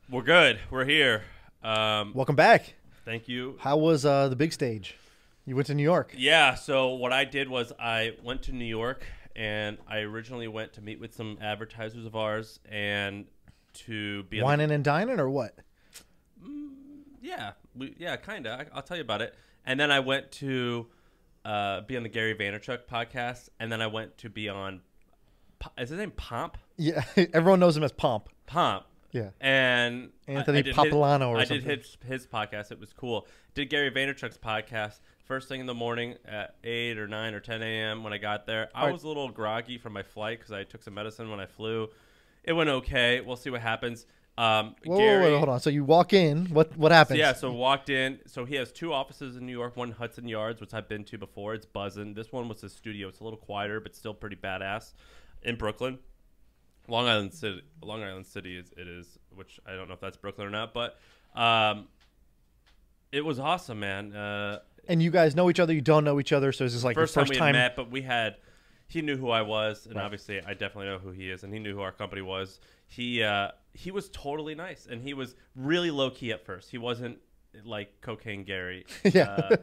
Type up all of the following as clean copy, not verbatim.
We're good. We're here. Welcome back. Thank you. How was the big stage? You went to New York. Yeah, so what I did was I went to New York, and I originally went to meet with some advertisers of ours and to be Whining and dining or what? Yeah, kind of. I'll tell you about it. And then I went to be on the Gary Vaynerchuk podcast, and then I went to be on, is his name Pomp? Yeah, everyone knows him as Pomp. Pomp. Yeah. And Anthony Popolano or something. I did his podcast. It was cool. Did Gary Vaynerchuk's podcast first thing in the morning at 8 or 9 or 10 a.m. when I got there. I was a little groggy from my flight because I took some medicine when I flew. It went okay. We'll see what happens. Whoa, Gary, hold on. So you walk in. What happens? So walked in. So he has two offices in New York. One Hudson Yards, which I've been to before. It's buzzing. This one was his studio. It's a little quieter, but still pretty badass. In Brooklyn. Long Island City is, which I don't know if that's Brooklyn or not, but it was awesome, man. And you guys know each other. You don't know each other. So is this like first the first time we time? had met? But he knew who I was, and obviously I definitely know who he is, and he knew who our company was. He was totally nice, and he was really low key at first. He wasn't like Cocaine Gary. Yeah.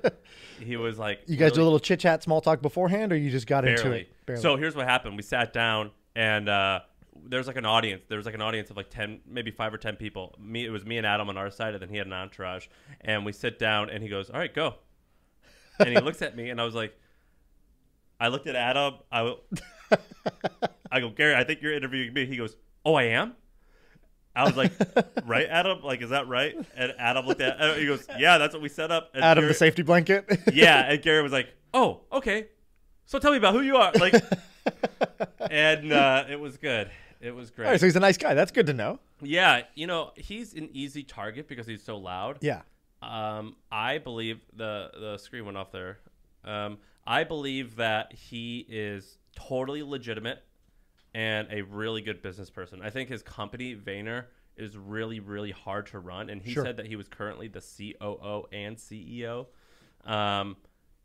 He was like, you guys do a little chit chat, small talk beforehand, or you just got into barely. it? Barely. So here's what happened. We sat down, and there's like an audience. There was like an audience of like 10, maybe 5 or 10 people. It was me and Adam on our side, and then he had an entourage. And we sit down, and he goes, "All right, go." And he looks at me, and I was like, I looked at Adam. I go, "Gary, I think you're interviewing me." He goes, "Oh, I am." I was like, "Right, Adam? Like, is that right?" And Adam looked at. He goes, "Yeah, that's what we set up." And Adam, Gary, the safety blanket. yeah, and Gary was like, "Oh, okay. So tell me about who you are." Like, and it was good. It was great. All right, so he's a nice guy. That's good to know. Yeah, he's an easy target because he's so loud. Yeah. I believe the screen went off there. I believe that he is totally legitimate and a really good business person. I think his company, Vayner, is really, really hard to run. And he said that he was currently the COO and CEO.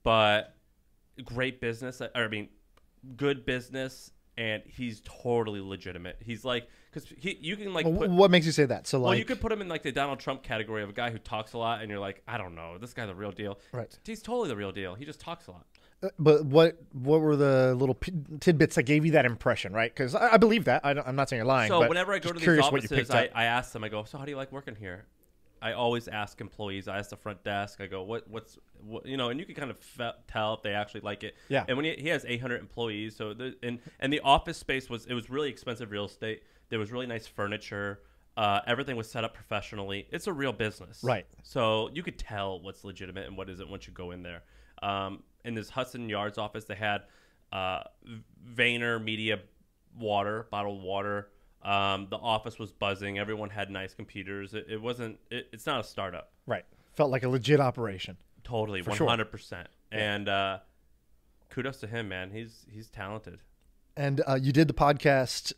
But great business. Good business. And he's totally legitimate. He's like, because you can like put, what makes you say that? So like, well, you could put him in like the Donald Trump category of a guy who talks a lot, and you're like, I don't know, this guy's the real deal. Right. He's totally the real deal. He just talks a lot. But what were the little tidbits that gave you that impression, right? Because I believe that. I'm not saying you're lying. So but whenever I go to these offices, I ask them, I go, "So how do you like working here?" I always ask employees. I ask the front desk. I go, "What's and you can kind of tell if they actually like it. Yeah. And when he has 800 employees, so and the office space was really expensive real estate. There was really nice furniture. Everything was set up professionally. It's a real business, right? So you could tell what's legitimate and what isn't once you go in there. In this Hudson Yards office, they had Vayner Media water, bottled water. The office was buzzing. Everyone had nice computers. It wasn't. It's not a startup. Right. Felt like a legit operation. Totally, 100%. And kudos to him, man. He's talented. And you did the podcast.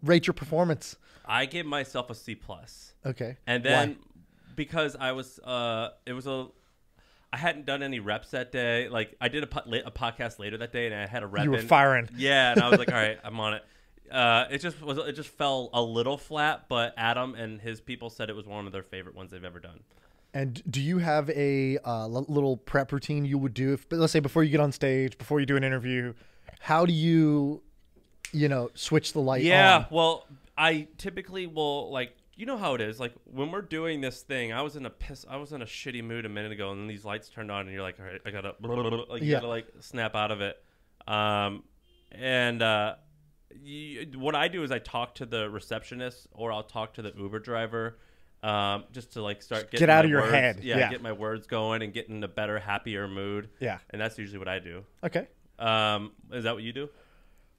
Rate your performance. I gave myself a C+. Okay. And then because I was, I hadn't done any reps that day. Like I did a podcast later that day, and I had a rep. You were firing. Yeah, and I was like, all right, I'm on it. It just fell a little flat, but Adam and his people said it was one of their favorite ones they've ever done. And do you have a little prep routine you would do let's say before you get on stage, before you do an interview? How do you, switch the light on? Yeah, well, I typically will how it is. Like when we're doing this thing, I was in a shitty mood a minute ago, and then these lights turned on, and you're like, all right, I gotta gotta snap out of it. What I do is I talk to the receptionist, or I'll talk to the Uber driver, just to start getting get out of your words, head. Yeah, get my words going and get in a better, happier mood. Yeah, and that's usually what I do. Okay. Is that what you do?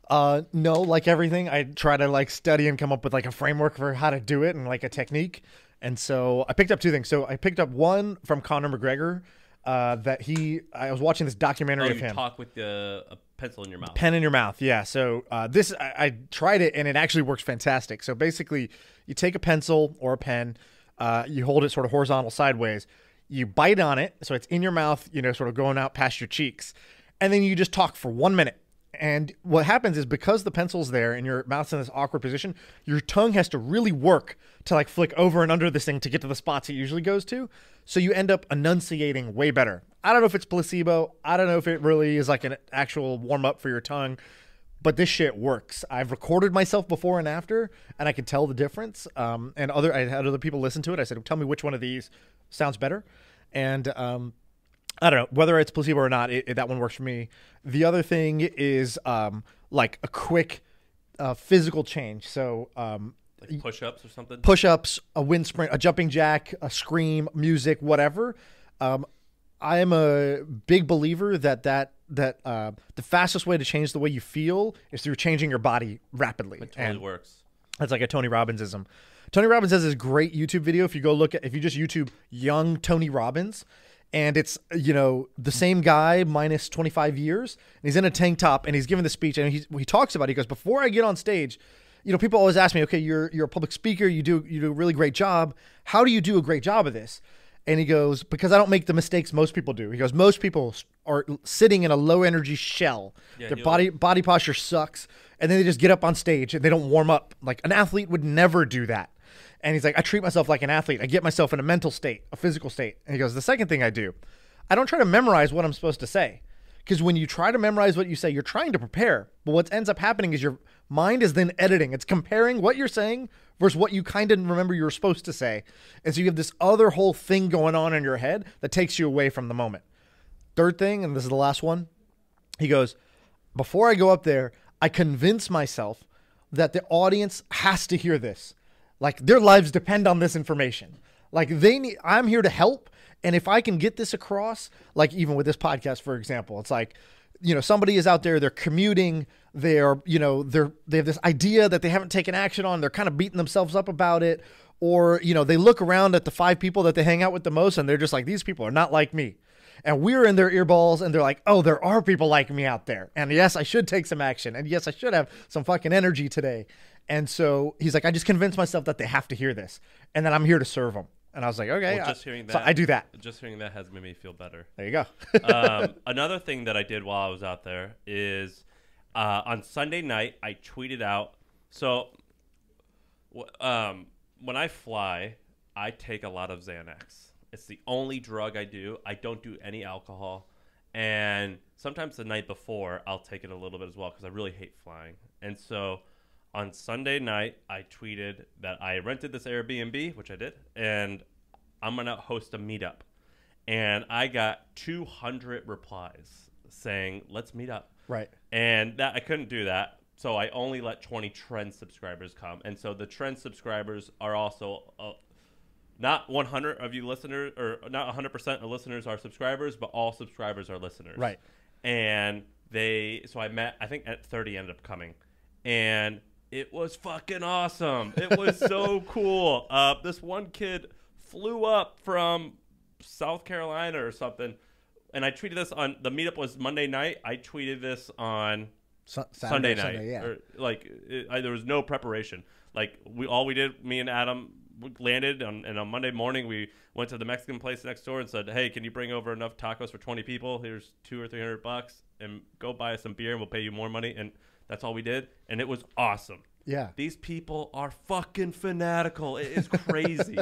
No, like everything, I try to study and come up with a framework for how to do it and a technique. And so I picked up 2 things. So I picked up one from Conor McGregor, I was watching this documentary of him. Talk with a pencil in your mouth. Pen in your mouth, yeah. So I tried it, and it actually works fantastic. So basically, you take a pencil or a pen, you hold it sort of horizontal sideways, you bite on it, so it's in your mouth, sort of going out past your cheeks, and then you just talk for 1 minute. And what happens is because the pencil's there and your mouth's in this awkward position, your tongue has to really work to like flick over and under this thing to get to the spots it usually goes to. So you end up enunciating way better. I don't know if it's placebo. I don't know if it really is like an actual warm up for your tongue, but this shit works. I've recorded myself before and after, and I could tell the difference. And I had other people listen to it. I said, tell me which one of these sounds better. And I don't know whether it's placebo or not. That one works for me. The other thing is like a quick physical change. So like push-ups or something. Push-ups, a wind sprint, a jumping jack, a scream, music, whatever. I am a big believer that the fastest way to change the way you feel is through changing your body rapidly. It totally works. That's like a Tony Robbinsism. Tony Robbins has this great YouTube video. If you just YouTube young Tony Robbins, and it's, you know, the same guy minus 25 years, and he's in a tank top and he's giving the speech, and he talks about it. He goes, before I get on stage, you know, people always ask me, okay, you're a public speaker, you do a really great job. How do you do a great job of this? And he goes, because I don't make the mistakes most people do. He goes, most people are sitting in a low energy shell. Yeah, their body posture sucks, and then they just get up on stage and they don't warm up. Like an athlete would never do that. And he's like, I treat myself like an athlete. I get myself in a mental state, a physical state. And he goes, the second thing I do, I don't try to memorize what I'm supposed to say. Because when you try to memorize what you say, you're trying to prepare. But what ends up happening is your mind is then editing. It's comparing what you're saying versus what you kind of remember you were supposed to say. And so you have this other whole thing going on in your head that takes you away from the moment. Third thing, and this is the last one, he goes, before I go up there, I convince myself that the audience has to hear this. Like their lives depend on this information. Like I'm here to help. And if I can get this across, like even with this podcast, for example, it's like, you know, somebody is out there, they're commuting, they have this idea that they haven't taken action on. They're kind of beating themselves up about it. Or, you know, they look around at the 5 people that they hang out with the most and they're just like, these people are not like me. And we're in their earballs and they're like, oh, there are people like me out there. And yes, I should take some action. And yes, I should have some fucking energy today. And so he's like, I just convinced myself that they have to hear this. And then I'm here to serve them. And I was like, okay. Well, just hearing that, so I do that. Just hearing that has made me feel better. There you go. Another thing that I did while I was out there is on Sunday night, I tweeted out. So when I fly, I take a lot of Xanax. It's the only drug I do. I don't do any alcohol. And sometimes the night before, I'll take it a little bit as well because I really hate flying. And so on Sunday night, I tweeted that I rented this Airbnb, which I did, and I'm going to host a meetup. And I got 200 replies saying, let's meet up. Right. And that I couldn't do that. So I only let 20 Trend subscribers come. And so the Trend subscribers are also not 100 of you listeners, or not 100% of listeners are subscribers, but all subscribers are listeners. Right. And so I met, I think at 30 ended up coming. And it was fucking awesome. It was so cool. This one kid flew up from South Carolina or something. And I tweeted this on, the meetup was Monday night. I tweeted this on Sunday night. Sunday, yeah. There was no preparation. Like all we did, me and Adam landed and on Monday morning we went to the Mexican place next door and said, hey, can you bring over enough tacos for 20 people? Here's $200 or $300 and go buy us some beer and we'll pay you more money. And that's all we did. And it was awesome. Yeah. These people are fucking fanatical. It is crazy.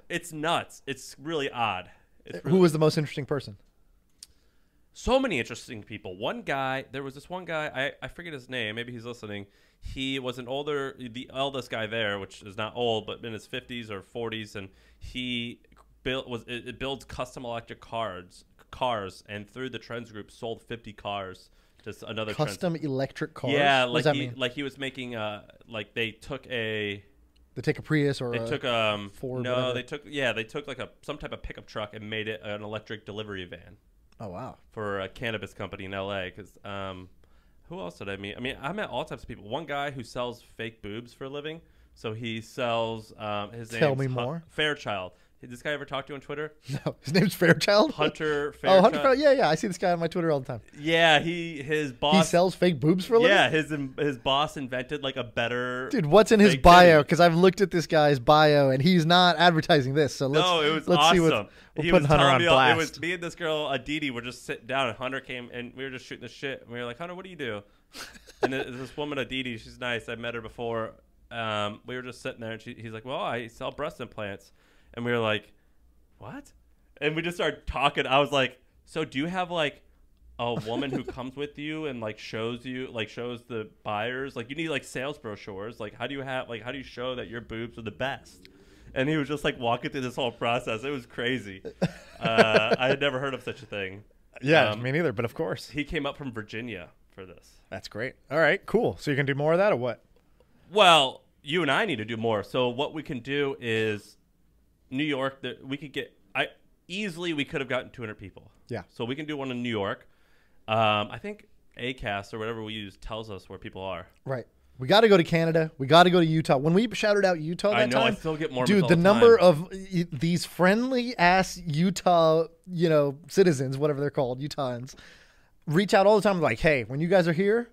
It's nuts. It's really odd. Who was the most interesting person? So many interesting people. There was this one guy, I forget his name. Maybe he's listening. He was the eldest guy there, which is not old, but in his 50s or 40s. And he builds custom electric cars. And through the Trends group, sold 50 cars. Just another custom electric cars. Yeah, what does that mean? Like he was making they took a Prius or they took Ford. No, whatever. they took like some type of pickup truck and made it an electric delivery van. Oh wow! For a cannabis company in LA. Because who else did I meet? I mean, I met all types of people. One guy who sells fake boobs for a living. So he sells his name. Tell me more. Fairchild. Did this guy ever talk to you on Twitter? No, his name's Fairchild. Hunter Oh, Fairchild. Hunter Fairchild. Yeah. I see this guy on my Twitter all the time. Yeah, his He boss. sells fake boobs for a living. Yeah, his boss invented like a better. Dude, what's in his fake bio? titty. Because I've looked at this guy's bio, and he's not advertising this. So let's No, it was let's awesome. see what we'll He put was Hunter telling on me blast. it was me and this girl Aditi were just sitting down, and Hunter came and we were just shooting the shit. And we were like, Hunter, what do you do? And this woman Aditi, she's nice. I met her before. We were just sitting there, and he's like, well, I sell breast implants, and we were like, what? And we just started talking. I was like, so do you have like a woman who comes with you and like shows the buyers, like you need like sales brochures, like how do you show that your boobs are the best? And he was just like walking through this whole process. It was crazy. I had never heard of such a thing. Yeah, me neither. But of course, He came up from Virginia for this. that's great. All right, cool. So you can do more of that, or what? Well, you and I need to do more. So what we can do is New York, we could get we could have gotten 200 people. Yeah. So we can do one in New York. I think Acast or whatever we use tells us where people are. Right. We got to go to Canada. We got to go to Utah. When we shouted out Utah that I know. time, I still get more. dude, all the time. number of these friendly ass Utah, citizens, whatever they're called, Utahns, reach out all the time like, hey, when you guys are here,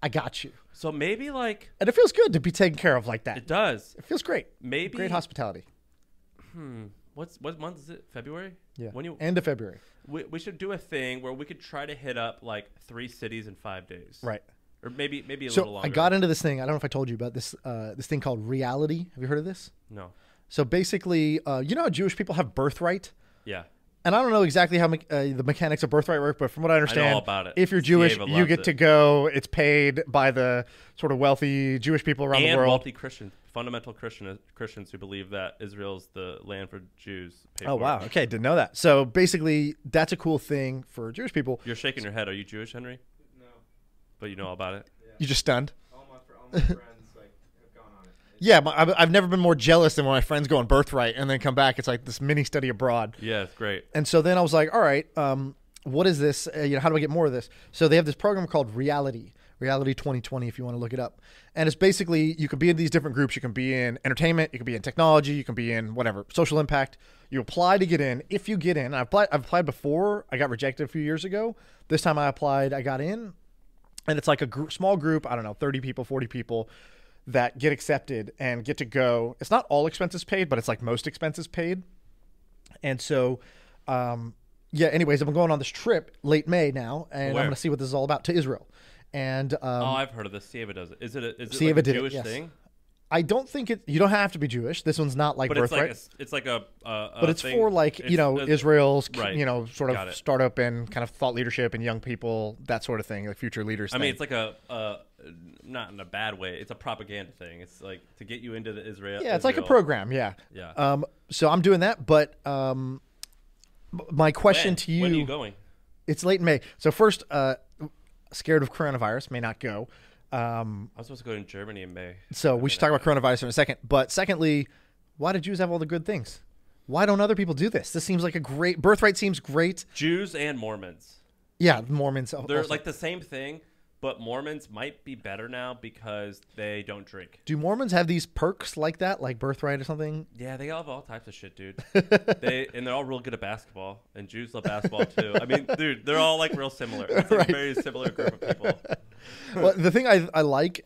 I got you. So maybe like And it feels good to be taken care of like that. it does. It feels great. Maybe Great hospitality. What month is it? February? Yeah. When End of February. we should do a thing where we could try to hit up like 3 cities in 5 days. Right. Or maybe a little So longer. I got into this thing. I don't know if I told you about this this thing called reality. Have you heard of this? No. So basically, you know how Jewish people have birthright? Yeah. And I don't know exactly how the mechanics of birthright work, but from what I understand, all about it. if you're Jewish, Sieva you loves get it. to go. It's paid by the sort of wealthy Jewish people around the And world. wealthy Christians, fundamental Christians who believe that Israel's the land for Jews. Pay Oh, for wow. it. Okay, didn't know that. So basically, that's a cool thing for Jewish people. You're shaking your head. Are you Jewish, Henry? No. But you know all about it. You just stunned. All my friends like have gone on it. Yeah, I've never been more jealous than when my friends go on birthright and then come back. It's like this mini study abroad. Yeah, it's great. And so then I was like, all right, what is this? How do I get more of this? So they have this program called Reality 2020, if you want to look it up. And it's basically, you can be in these different groups. You can be in entertainment, you can be in technology, you can be in whatever, social impact. You apply to get in. If you get in, I've applied before. I got rejected a few years ago. This time I applied, I got in. And it's like a small group, I don't know, 30 people, 40 people that get accepted and get to go. It's not all expenses paid, but it's like most expenses paid. And so, anyways, I'm going on this trip late May now, and Where? I'm going to see what this is all about, to Israel. And I've heard of this. Sieva does it. Is it Sieva like a did it, Jewish yes. thing? I don't think you don't have to be Jewish. This one's not like But birthright. it's like a But it's thing. for like, It's- Israel's, right. Sort Got of it. startup and kind of thought leadership and young people, that sort of thing, like future leaders I thing. mean, it's like not in a bad way. It's a propaganda thing. It's like to get you into the Israel. Yeah, it's like a Israel. program, yeah. Yeah. So I'm doing that, but my question When? to you, When are you going? it's late in May. So first, scared of coronavirus, may not go. I was supposed to go to Germany in May. So we should talk about coronavirus in a second. But secondly, why do Jews have all the good things? Why don't other people do this? This seems like a great birthright. Seems great. Jews and Mormons. Yeah, Mormons. They're also. like the same thing, but Mormons might be better now because they don't drink. Do Mormons have these perks like that, like birthright or something? Yeah, they all have all types of shit, dude. They're all real good at basketball, and Jews love basketball too. I mean, dude, they're all like real similar. It's like Right. a very similar group of people. Well, the thing I like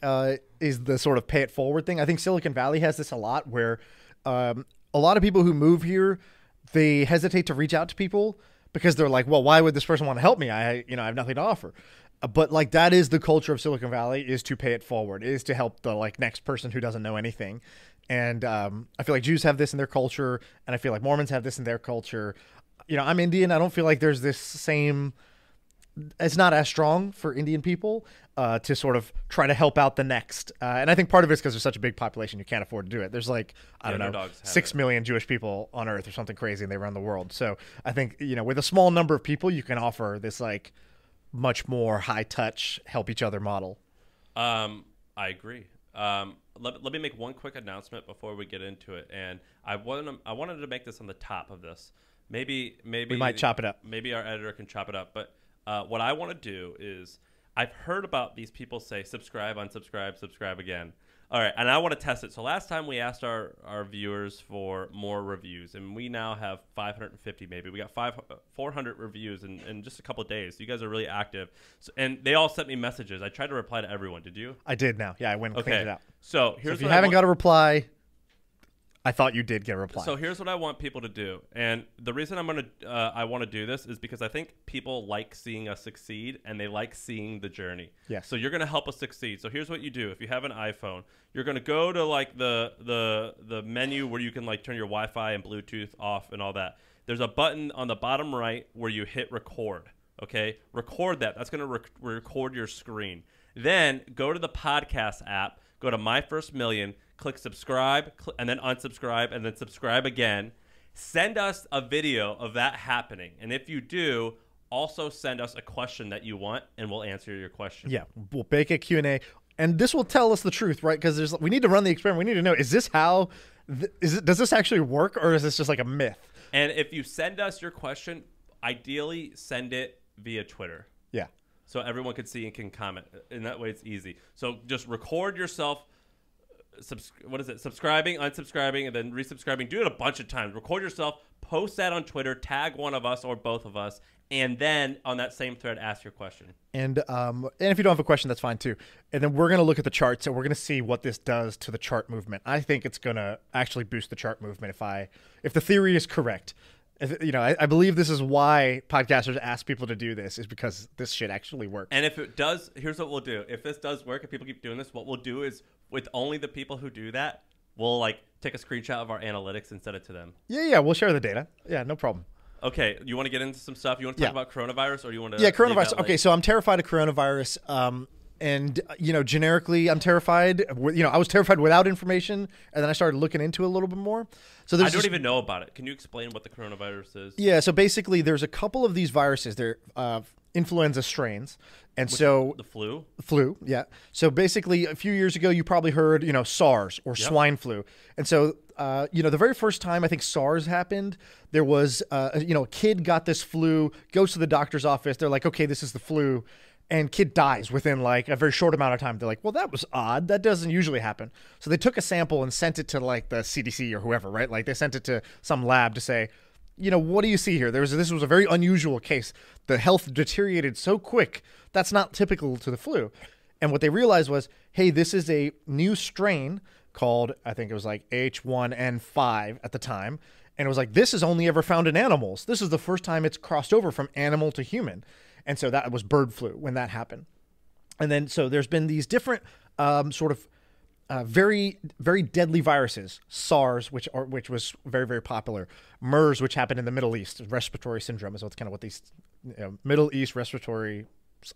is the sort of pay it forward thing. I think Silicon Valley has this a lot, where a lot of people who move here, they hesitate to reach out to people because they're like, well, why would this person want to help me? I have nothing to offer. But like that is the culture of Silicon Valley, is to pay it forward, is to help the like next person who doesn't know anything. And I feel like Jews have this in their culture, and I feel like Mormons have this in their culture. I'm Indian. I don't feel like there's this same. It's not as strong for Indian people to sort of try to help out the next. And I think part of it's because there's such a big population, you can't afford to do it. There's like, I Yeah, don't no know, dogs have 6 it. million Jewish people on Earth or something crazy, and they run the world. So I think, with a small number of people, you can offer this like much more high touch, help each other model. I agree. Let me make one quick announcement before we get into it, and I wanted to make this on the top of this. Maybe We might chop it up. Maybe our editor can chop it up. But what I want to do is, I've heard about these people say subscribe, unsubscribe, subscribe again. All right, and I want to test it. So last time we asked our viewers for more reviews, and we now have 550 maybe. We got 400 reviews in just a couple of days. You guys are really active. So, and they all sent me messages. I tried to reply to everyone. Did you? I did now. Yeah, I went and cleaned it out. So If you haven't got a reply, I thought you did get a reply. So here's what I want people to do, and the reason I want to do this is because I think people like seeing us succeed, and they like seeing the journey. Yes. So you're gonna help us succeed. So here's what you do: if you have an iPhone, you're gonna go to like the menu where you can like turn your Wi-Fi and Bluetooth off and all that. There's a button on the bottom right where you hit record. Okay, record that. That's gonna record your screen. Then go to the podcast app. Go to My First Million. Click subscribe, and then unsubscribe, and then subscribe again. Send us a video of that happening. And if you do, also send us a question that you want, and we'll answer your question. Yeah, we'll bake a Q&A. And this will tell us the truth, right? Because we need to run the experiment. We need to know, is this how, does this actually work, or is this just like a myth? And if you send us your question, ideally send it via Twitter. Yeah. So everyone can see and can comment. And that way it's easy. So just record yourself. Subscribing, unsubscribing, and then resubscribing. Do it a bunch of times. Record yourself, post that on Twitter, tag one of us or both of us, and then on that same thread, ask your question. And if you don't have a question, that's fine too. And then we're going to look at the charts, and we're going to see what this does to the chart movement. I think it's going to actually boost the chart movement if the theory is correct. I believe this is why podcasters ask people to do this, is because this shit actually works. And if it does, here's what we'll do. If this does work, if people keep doing this, what we'll do is, with only the people who do that, we'll like take a screenshot of our analytics and send it to them. Yeah, we'll share the data. Yeah, no problem. Okay, you want to get into some stuff? You want to talk about coronavirus, or you want to? Yeah, coronavirus. Okay, so I'm terrified of coronavirus. And, generically, I'm terrified. I was terrified without information, and then I started looking into it a little bit more. So I don't even know about it. Can you explain what the coronavirus is? Yeah, so basically there's a couple of these viruses. They're influenza strains. And so the flu? Flu, yeah. So basically a few years ago, you probably heard, SARS or swine flu. And so, the very first time I think SARS happened, there was, a kid got this flu, goes to the doctor's office. They're like, okay, this is the flu. And kid dies within like a very short amount of time. They're like, well, that was odd. That doesn't usually happen. So they took a sample and sent it to like the CDC or whoever, right? Like they sent it to some lab to say, what do you see here? This was a very unusual case. The health deteriorated so quick. That's not typical to the flu. And what they realized was, hey, this is a new strain called, I think it was like H1N5 at the time. And it was like, this is only ever found in animals. This is the first time it's crossed over from animal to human. And so that was bird flu when that happened. And then so there's been these different very, very deadly viruses. SARS, which was very, very popular. MERS, which happened in the Middle East. Respiratory syndrome is kind of what these Middle East respiratory,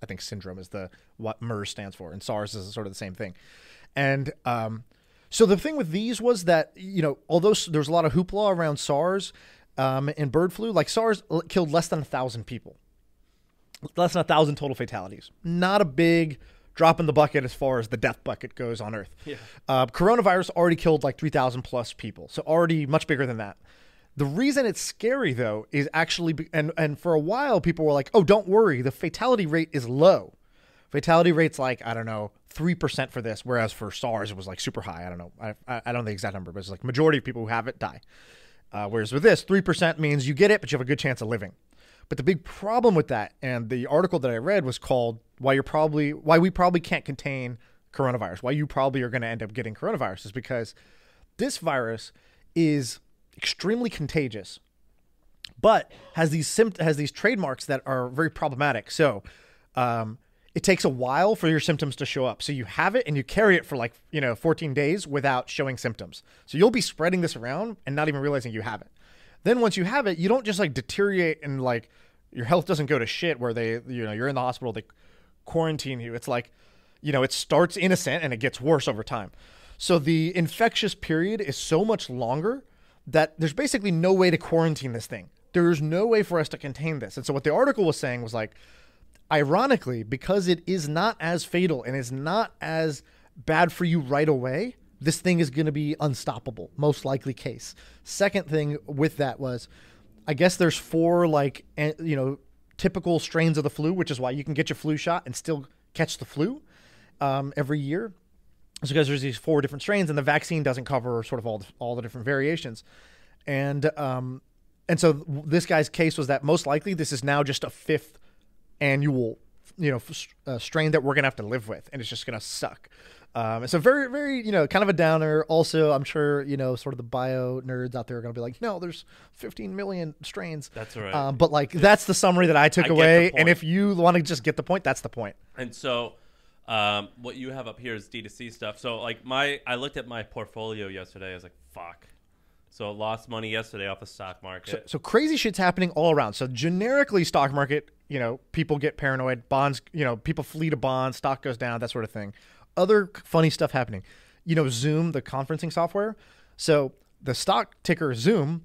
I think, syndrome is what MERS stands for. And SARS is sort of the same thing. And so the thing with these was that, although there's a lot of hoopla around SARS and bird flu, like SARS killed less than 1,000 people. Less than 1,000 total fatalities. Not a big drop in the bucket as far as the death bucket goes on Earth. Yeah. Coronavirus already killed like 3,000 plus people. So already much bigger than that. The reason it's scary, though, is actually, and for a while, people were like, oh, don't worry. The fatality rate is low. Fatality rate's like, I don't know, 3% for this, whereas for SARS, it was like super high. I don't know. I don't know the exact number, but it's like majority of people who have it die. Whereas with this, 3% means you get it, but you have a good chance of living. But the big problem with that, and the article that I read was called why we probably can't contain coronavirus, why you probably are going to end up getting coronavirus, is because this virus is extremely contagious, but has these trademarks that are very problematic. So it takes a while for your symptoms to show up. So you have it and you carry it for 14 days without showing symptoms. So you'll be spreading this around and not even realizing you have it. Then once you have it, you don't just deteriorate and your health doesn't go to shit where you're in the hospital, they quarantine you. It's it starts innocent and it gets worse over time. So the infectious period is so much longer that there's basically no way to quarantine this thing. There's no way for us to contain this. And so what the article was saying was ironically, because it is not as fatal and is not as bad for you right away, this thing is going to be unstoppable, most likely case. Second thing with that was, I guess there's 4 typical strains of the flu, which is why you can get your flu shot and still catch the flu every year. So because there's these 4 different strains, and the vaccine doesn't cover sort of all the different variations, and so this guy's case was that most likely this is now just a 5th annual, strain that we're gonna have to live with, and it's just gonna suck. So very, very, kind of a downer. Also, I'm sure, sort of the bio nerds out there are going to be like, no, there's 15 million strains. That's right. But like, that's the summary that I took away. And if you want to just get the point, that's the point. And so what you have up here is D2C stuff. So like I looked at my portfolio yesterday. I was like, fuck. So I lost money yesterday off the stock market. So crazy shit's happening all around. So generically stock market, people get paranoid, bonds, people flee to bonds, stock goes down, that sort of thing. Other funny stuff happening. Zoom, the conferencing software. So the stock ticker Zoom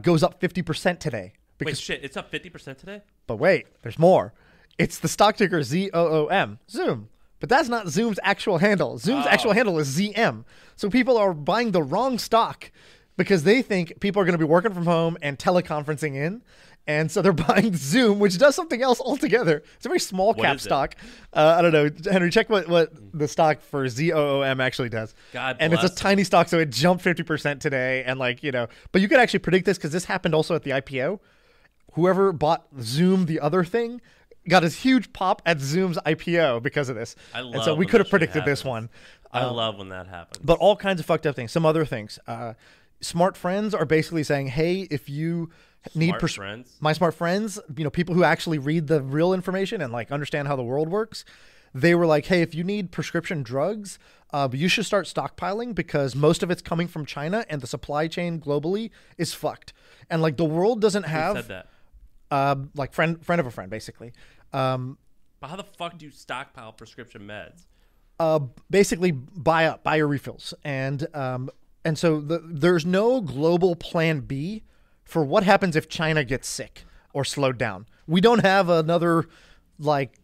goes up 50% today. Wait, shit, it's up 50% today? But wait, there's more. It's the stock ticker ZOOM, Zoom. But that's not Zoom's actual handle. Zoom's actual handle is ZM. So people are buying the wrong stock because they think people are going to be working from home and teleconferencing in. And so they're buying Zoom, which does something else altogether. It's a very small cap stock. I don't know. Henry, check what the stock for ZOOM actually does. God bless. And it's a tiny stock, so it jumped 50% today. And but you could actually predict this because this happened also at the IPO. Whoever bought Zoom, the other thing, got a huge pop at Zoom's IPO because of this. And so we could have predicted this one. I love when that happens. But all kinds of fucked up things. Some other things. Smart friends are basically saying, hey, if you need my smart friends, people who actually read the real information and understand how the world works, they were like, hey, if you need prescription drugs, you should start stockpiling because most of it's coming from China and the supply chain globally is fucked. And the world doesn't have. Who said that? Friend of a friend, basically. But how the fuck do you stockpile prescription meds? Basically buy your refills. And so there's no global plan B for what happens if China gets sick or slowed down. We don't have another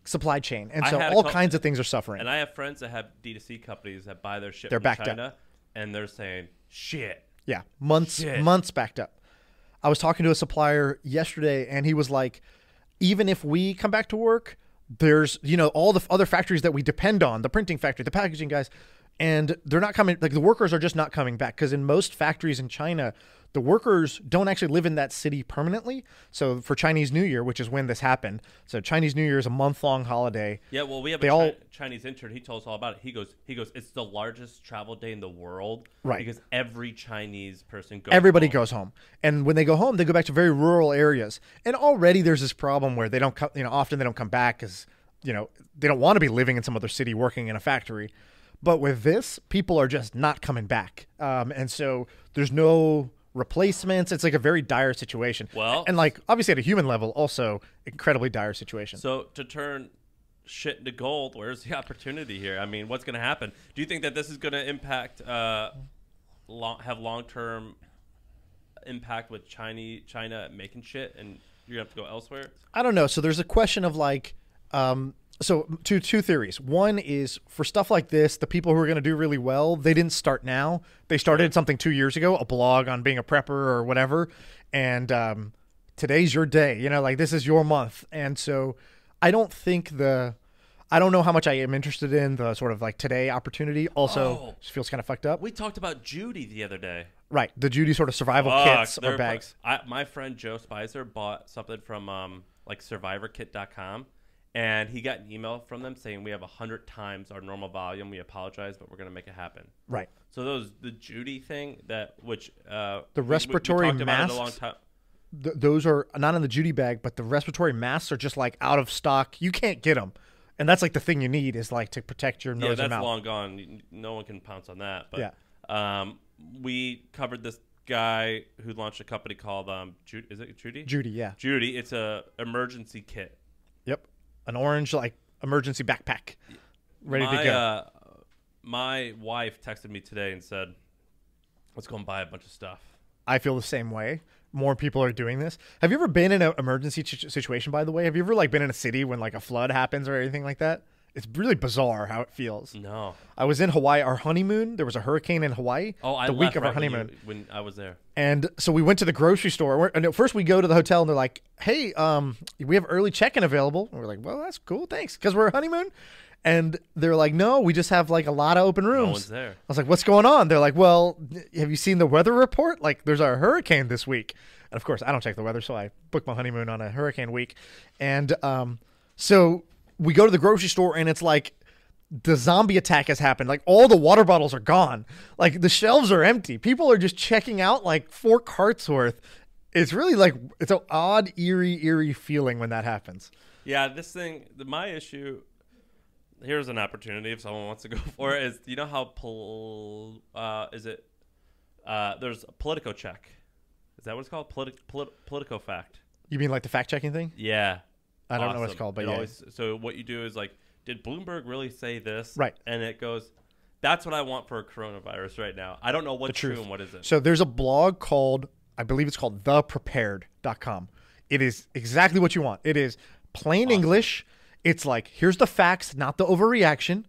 supply chain. And so all kinds of things are suffering. And I have friends that have D2C companies that buy their shit from China, and they're saying, shit. Yeah, months backed up. I was talking to a supplier yesterday, and he was like, even if we come back to work, there's, all the other factories that we depend on, the printing factory, the packaging guys, and they're not coming, the workers are just not coming back because in most factories in China, the workers don't actually live in that city permanently. So for Chinese New Year, which is when this happened, so Chinese New Year is a month-long holiday. Yeah, well, we have a Chinese intern. He told us all about it. He goes, it's the largest travel day in the world, right? Because every Chinese person Everybody goes home, and when they go home, they go back to very rural areas. And already there's this problem where they don't, often they don't come back because, they don't want to be living in some other city working in a factory. But with this, people are just not coming back, and so there's no replacements. It's a very dire situation. Well, and obviously at a human level, also incredibly dire situation. So to turn shit into gold, where's the opportunity here? I mean, what's going to happen? Do you think that this is going to impact, have long-term impact with China making shit, and you're gonna have to go elsewhere? I don't know. So there's a question of so two theories. One is for stuff like this, the people who are going to do really well, they didn't start now. They started something 2 years ago, a blog on being a prepper or whatever. And today's your day, this is your month. And so I don't know how much I am interested in the sort of today opportunity. Also, just feels kind of fucked up. We talked about Judy the other day. Right. The Judy sort of survival kits or bags. My friend Joe Spicer bought something from survivorkit.com. And he got an email from them saying, we have 100 times our normal volume. We apologize, but we're going to make it happen. Right. So the Judy thing, the respiratory we masks, about it a long time. Those are not in the Judy bag, but the respiratory masks are just out of stock. You can't get them. And that's the thing you need is to protect your nose and mouth. Yeah, that's long gone. No one can pounce on that. But yeah. We covered this guy who launched a company called is it Judy? Judy, yeah. Judy. It's a emergency kit. Yep. An orange emergency backpack, ready to go. My wife texted me today and said, "Let's go and buy a bunch of stuff." I feel the same way. More people are doing this. Have you ever been in an emergency situation? By the way, have you ever been in a city when a flood happens or anything like that? It's really bizarre how it feels. No. I was in Hawaii. Our honeymoon, there was a hurricane in Hawaii. Oh, I the left week of our honeymoon. When I was there. And so we went to the grocery store. And first we go to the hotel and they're like, hey, we have early check-in available. And we're like, well, that's cool. Thanks. Because we're a honeymoon. And they're like, no, we just have like a lot of open rooms. No one's there. I was like, what's going on? They're like, well, have you seen the weather report? Like, there's a hurricane this week. And of course, I don't check the weather, so I booked my honeymoon on a hurricane week. And so we go to the grocery store, and it's like the zombie attack has happened. Like, all the water bottles are gone. Like, the shelves are empty. People are just checking out like 4 carts worth. It's really like, it's an odd, eerie feeling when that happens. Yeah, this thing, my issue, here's an opportunity if someone wants to go for it, is you know how, there's a Politico check. Is that what it's called? Politico fact. You mean like the fact-checking thing? Yeah. I don't know what it's called, but yeah. So what you do is like, did Bloomberg really say this? Right. And it goes, that's what I want for a coronavirus right now. I don't know what's true and what isn't. So there's a blog called, I believe it's called theprepared.com. It is exactly what you want. It is plain English. It's like, here's the facts, not the overreaction.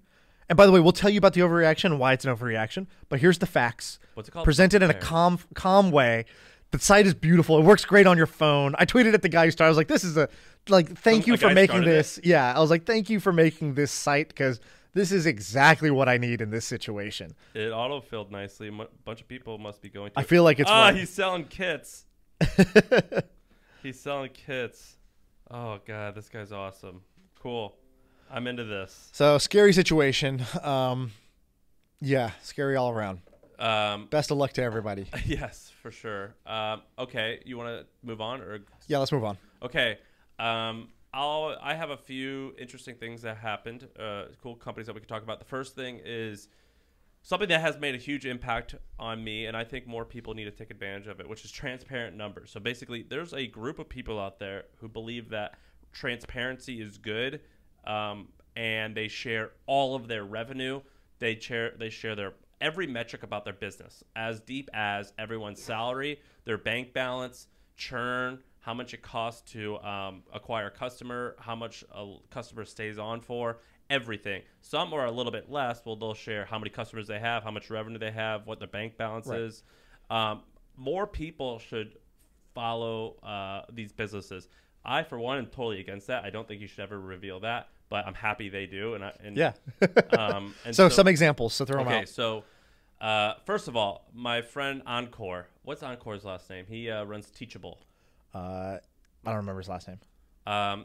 And by the way, we'll tell you about the overreaction and why it's an overreaction. But here's the facts. What's it called? Presented in a calm way. The site is beautiful. It works great on your phone. I tweeted at the guy who started. I was like, this is thank you for making this. Yeah. I was like, thank you for making this site, because this is exactly what I need in this situation. It auto-filled nicely. A bunch of people must be going to I feel like it's right. He's selling kits. He's selling kits. Oh, God, this guy's awesome. Cool. I'm into this. So, scary situation. Yeah, scary all around. Best of luck to everybody. Yes, for sure. Okay, you want to move on? Yeah, let's move on. Okay. I have a few interesting things that happened, cool companies that we can talk about. The first thing is something that has made a huge impact on me, and I think more people need to take advantage of it, which is transparent numbers. So basically, there's a group of people out there who believe that transparency is good, and they share all of their revenue. They share their every metric about their business, as deep as everyone's salary, their bank balance, churn, how much it costs to acquire a customer, how much a customer stays on for, everything. Some are a little bit less. Well, they'll share how many customers they have, how much revenue they have, what their bank balance is. More people should follow these businesses. I, for one, am totally against that. I don't think you should ever reveal that, but I'm happy they do. Yeah. And so some exampls. So throw them out. Okay, so first of all, my friend Encore. What's Encore's last name? He runs Teachable. I don't remember his last name.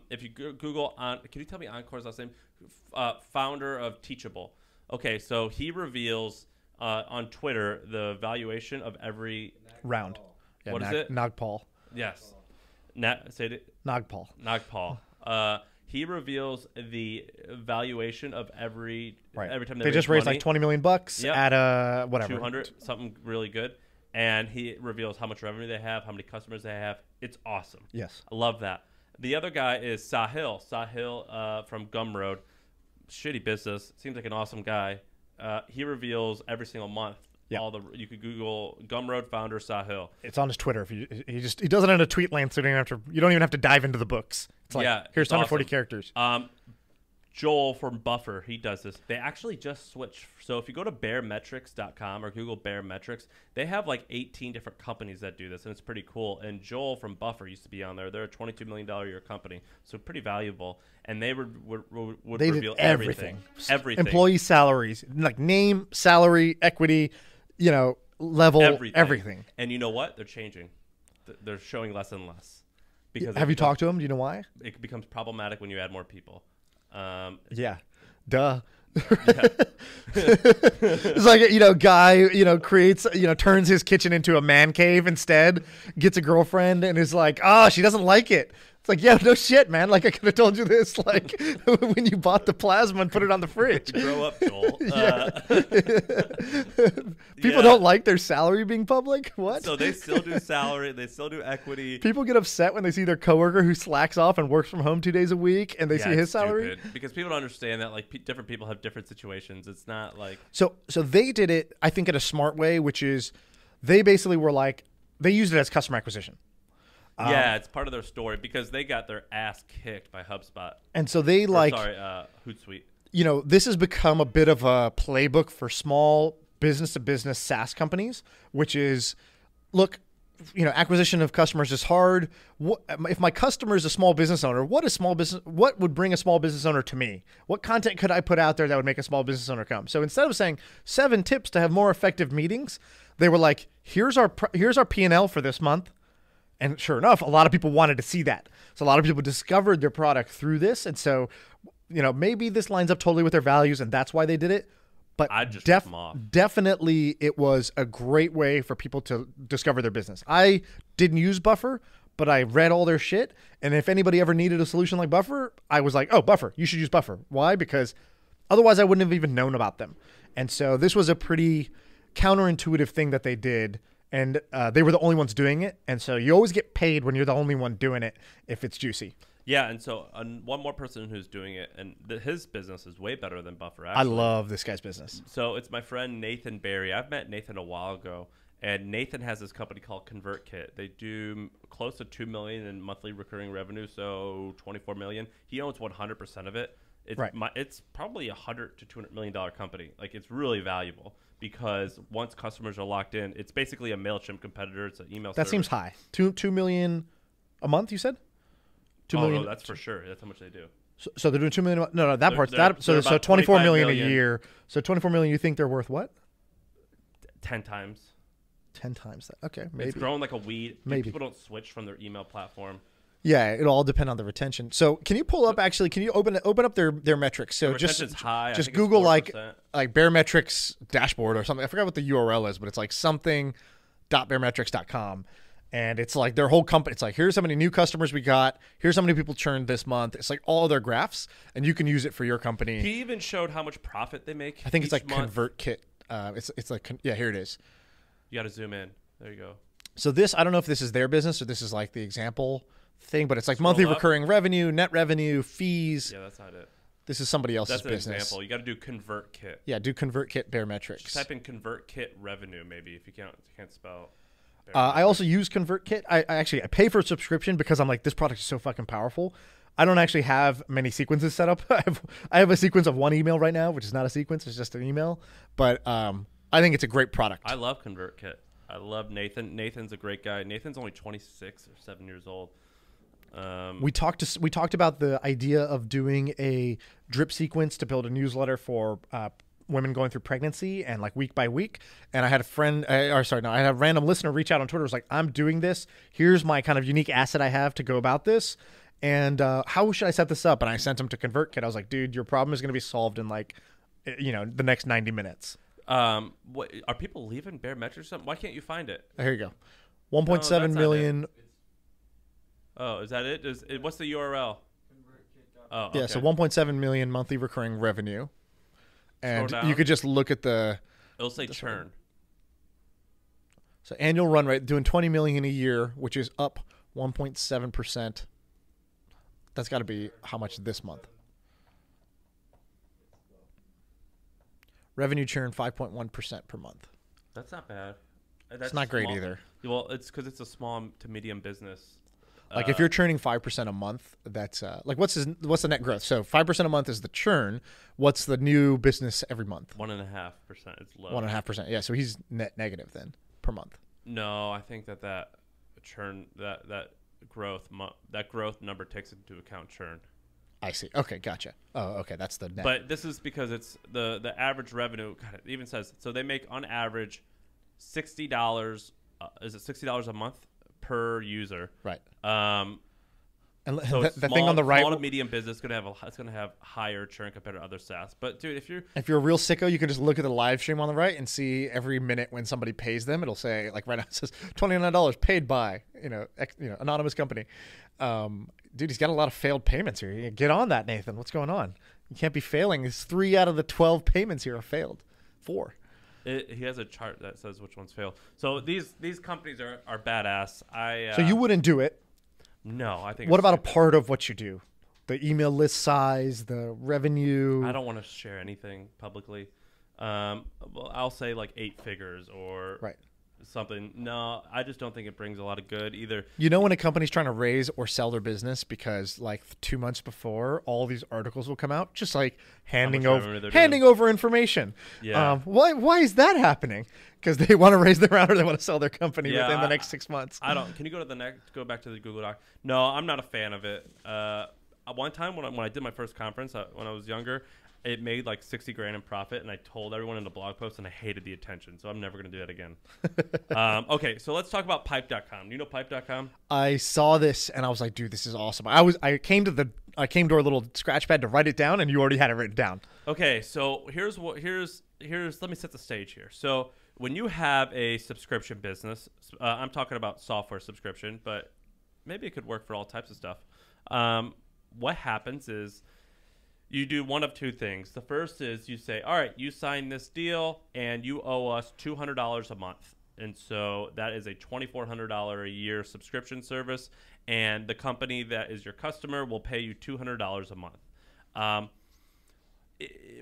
If you Google can you tell me Encore's last name? Founder of Teachable. Okay, so he reveals on Twitter the valuation of every round. Yeah, what is it? Nagpal. Yes. Say it. Nagpal. Nagpal. He reveals the valuation of every time they just raised money. like $20 million at whatever 200, something really good, and he reveals how much revenue they have, how many customers they have. It's awesome. Yes, I love that. The other guy is Sahil. From Gumroad. Shitty business. Seems like an awesome guy. He reveals every single month. Yeah. You could Google Gumroad founder Sahil. It's on his Twitter. He does it in a tweet land, so you don't even have to dive into the books. It's like, here's 140 characters. Joel from Buffer, he does this. They actually just switched. So if you go to bearmetrics.com or Google Bear Metrics, they have like 18 different companies that do this, and it's pretty cool. And Joel from Buffer used to be on there. They're a $22 million a year company, so pretty valuable. And they would reveal everything. Everything. Employee salaries, like name, salary, equity, level, everything. And you know what? They're changing. They're showing less and less. Have you talked to them? Do you know why? It becomes problematic when you add more people. Yeah. Duh. It's like, guy, creates, turns his kitchen into a man cave instead, gets a girlfriend and is like, she doesn't like it. It's like, yeah, no shit, man. Like, I could have told you this, like, when you bought the plasma and put it on the fridge. Grow up, Joel. People don't like their salary being public? What? So they still do salary. They still do equity. People get upset when they see their coworker who slacks off and works from home 2 days a week and they see his salary. Stupid. Because people don't understand that, like, different people have different situations. It's not like... So they did it, I think, in a smart way, which is they basically were like, they used it as customer acquisition. Yeah, it's part of their story because they got their ass kicked by HubSpot. And so they Hootsuite. This has become a bit of a playbook for small business-to-business SaaS companies, which is, look, acquisition of customers is hard. If my customer is a small business owner, what would bring a small business owner to me? What content could I put out there that would make a small business owner come? So instead of saying 7 tips to have more effective meetings, they were like, here's our P&L for this month. And sure enough, a lot of people wanted to see that. So a lot of people discovered their product through this. And so, maybe this lines up totally with their values and that's why they did it. But I just ripped them off. Definitely it was a great way for people to discover their business. I didn't use Buffer, but I read all their shit. And if anybody ever needed a solution like Buffer, I was like, oh, Buffer, you should use Buffer. Why? Because otherwise I wouldn't have even known about them. And so this was a pretty counterintuitive thing that they did. And they were the only ones doing it. And so you always get paid when you're the only one doing it if it's juicy. Yeah, and so one more person who's doing it, and his business is way better than Buffer, actually. I love this guy's business. So it's my friend Nathan Barry. I've met Nathan a while ago, and Nathan has this company called ConvertKit. They do close to $2 million in monthly recurring revenue, so $24 million. He owns 100% of it. It's probably a $100 to $200 million company. Like, it's really valuable because once customers are locked in, it's basically a MailChimp competitor. It's an email That service. seems high. $2 million a month, you said? 2 million. No, that's for sure. That's how much they do. So they're doing 2 million. No, that part's they're that. So about 24 million a 25 million. year. So 24 million. You think they're worth what? 10 times. 10 times that. Okay, maybe. It's growing like a weed. Maybe. People don't switch from their email platform. Yeah, it'll all depend on the retention. So can you pull up? Actually, can you open up their metrics? So The retention's high. I just think it's Google 4%. like Bearmetrics dashboard or something. I forgot what the URL is, but it's like something.bearmetrics.com. And it's like their whole company. It's like, here's how many new customers we got. Here's how many people churned this month. It's like all of their graphs, and you can use it for your company. He even showed how much profit they make. I think it's like each month. ConvertKit. It's like here it is. You got to zoom in. There you go. So this, I don't know if this is their business or this is like the example thing, but it's like Scroll monthly up. recurring revenue, net revenue, fees. Yeah, that's not it. This is somebody else's That's an business. example. You got to do ConvertKit. Yeah, do ConvertKit Bearmetrics. Just type in ConvertKit revenue maybe if you can't spell. I also use ConvertKit. I pay for a subscription because I'm like, this product is so fucking powerful. I don't actually have many sequences set up. I have a sequence of one email right now, which is not a sequence. It's just an email. But I think it's a great product. I love ConvertKit. I love Nathan. Nathan's a great guy. Nathan's only 26 or 7 years old. We talked about the idea of doing a drip sequence to build a newsletter for women going through pregnancy and like week by week. And I had I had a random listener reach out on Twitter. It was like, I'm doing this. Here's my kind of unique asset I have to go about this. And how should I set this up? And I sent him to ConvertKit. I was like, dude, your problem is going to be solved in like, the next 90 minutes. What are people leaving Bearmetrics or something? Why can't you find it? Here you go. 1.7 million. Oh, is that it? What's the URL? Oh, okay. Yeah, so 1.7 million monthly recurring revenue. And you could just look at It'll say churn. So annual run rate, doing 20 million a year, which is up 1.7%. That's got to be how much this month? Revenue churn 5.1% per month. That's not bad. It's not great either. Well, it's because it's a small to medium business. Like if you're churning 5% a month, that's like what's the net growth? So 5% a month is the churn. What's the new business every month? 1.5%. It's low. 1.5%. Yeah, so he's net negative then per month. No, I think that churn that growth number takes into account churn. I see. Okay, gotcha. Oh, okay, that's the net. But this is because it's the average revenue. God, it even says so they make on average $60. Is it $60 a month per user? Right. And so the thing on the right, small to medium business is gonna have higher churn compared to other SaaS. But dude, if you're a real sicko, you can just look at the live stream on the right and see every minute when somebody pays them. It'll say like right now it says $29 paid by anonymous company. Dude, he's got a lot of failed payments here. Get on that, Nathan. What's going on? You can't be failing. It's 3 out of the 12 payments here are failed. 4. He has a chart that says which ones fail. So these companies are badass. So you wouldn't do it. No, I think. What about a part of what you do? The email list size, the revenue. I don't want to share anything publicly. Well, I'll say like 8 figures or right. something. No, I just don't think it brings a lot of good either. You know when a company's trying to raise or sell their business because like 2 months before, all these articles will come out, just like handing over information. Yeah. Why is that happening? Because they want to raise their round or they want to sell their company within the next 6 months. Can you go back to the Google Doc? No, I'm not a fan of it. One time when I did my first conference when I was younger, it made like 60 grand in profit, and I told everyone in the blog post, and I hated the attention, so I'm never going to do that again. Okay, so let's talk about pipe.com. Do you know pipe.com? I saw this and I was like, dude, this is awesome. I came to our little scratch pad to write it down, and you already had it written down. Okay, so here's let me set the stage here. So when you have a subscription business, I'm talking about software subscription, but maybe it could work for all types of stuff. What happens is you do one of two things. The first is you say, all right, you signed this deal and you owe us $200 a month. And so that is a $2,400 a year subscription service. And the company that is your customer will pay you $200 a month.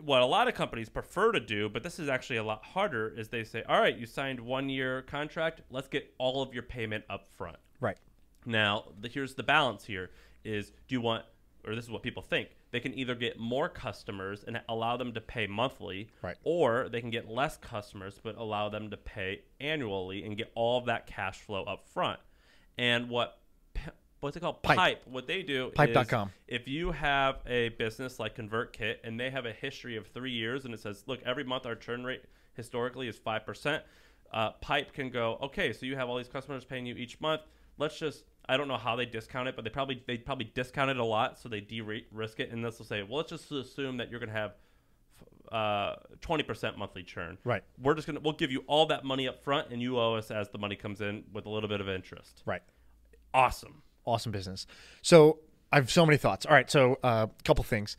What a lot of companies prefer to do, but this is actually a lot harder, is they say, all right, you signed 1 year contract. Let's get all of your payment up front. Right. Now, here's the balance here is, do you want, or this is what people think, they can either get more customers and allow them to pay monthly, right, or they can get less customers but allow them to pay annually and get all of that cash flow up front. And what's it called? Pipe. What they do Pipe.com. is if you have a business like ConvertKit and they have a history of 3 years and it says, look, every month our churn rate historically is 5%, Pipe can go, okay, so you have all these customers paying you each month. Let's just, I don't know how they discount it, but they probably discount it a lot, so they de-risk it, and this will say, well, let's just assume that you're going to have 20% monthly churn. Right. We'll give you all that money up front, and you owe us as the money comes in with a little bit of interest. Right. Awesome business. So I have so many thoughts. All right, so a couple things.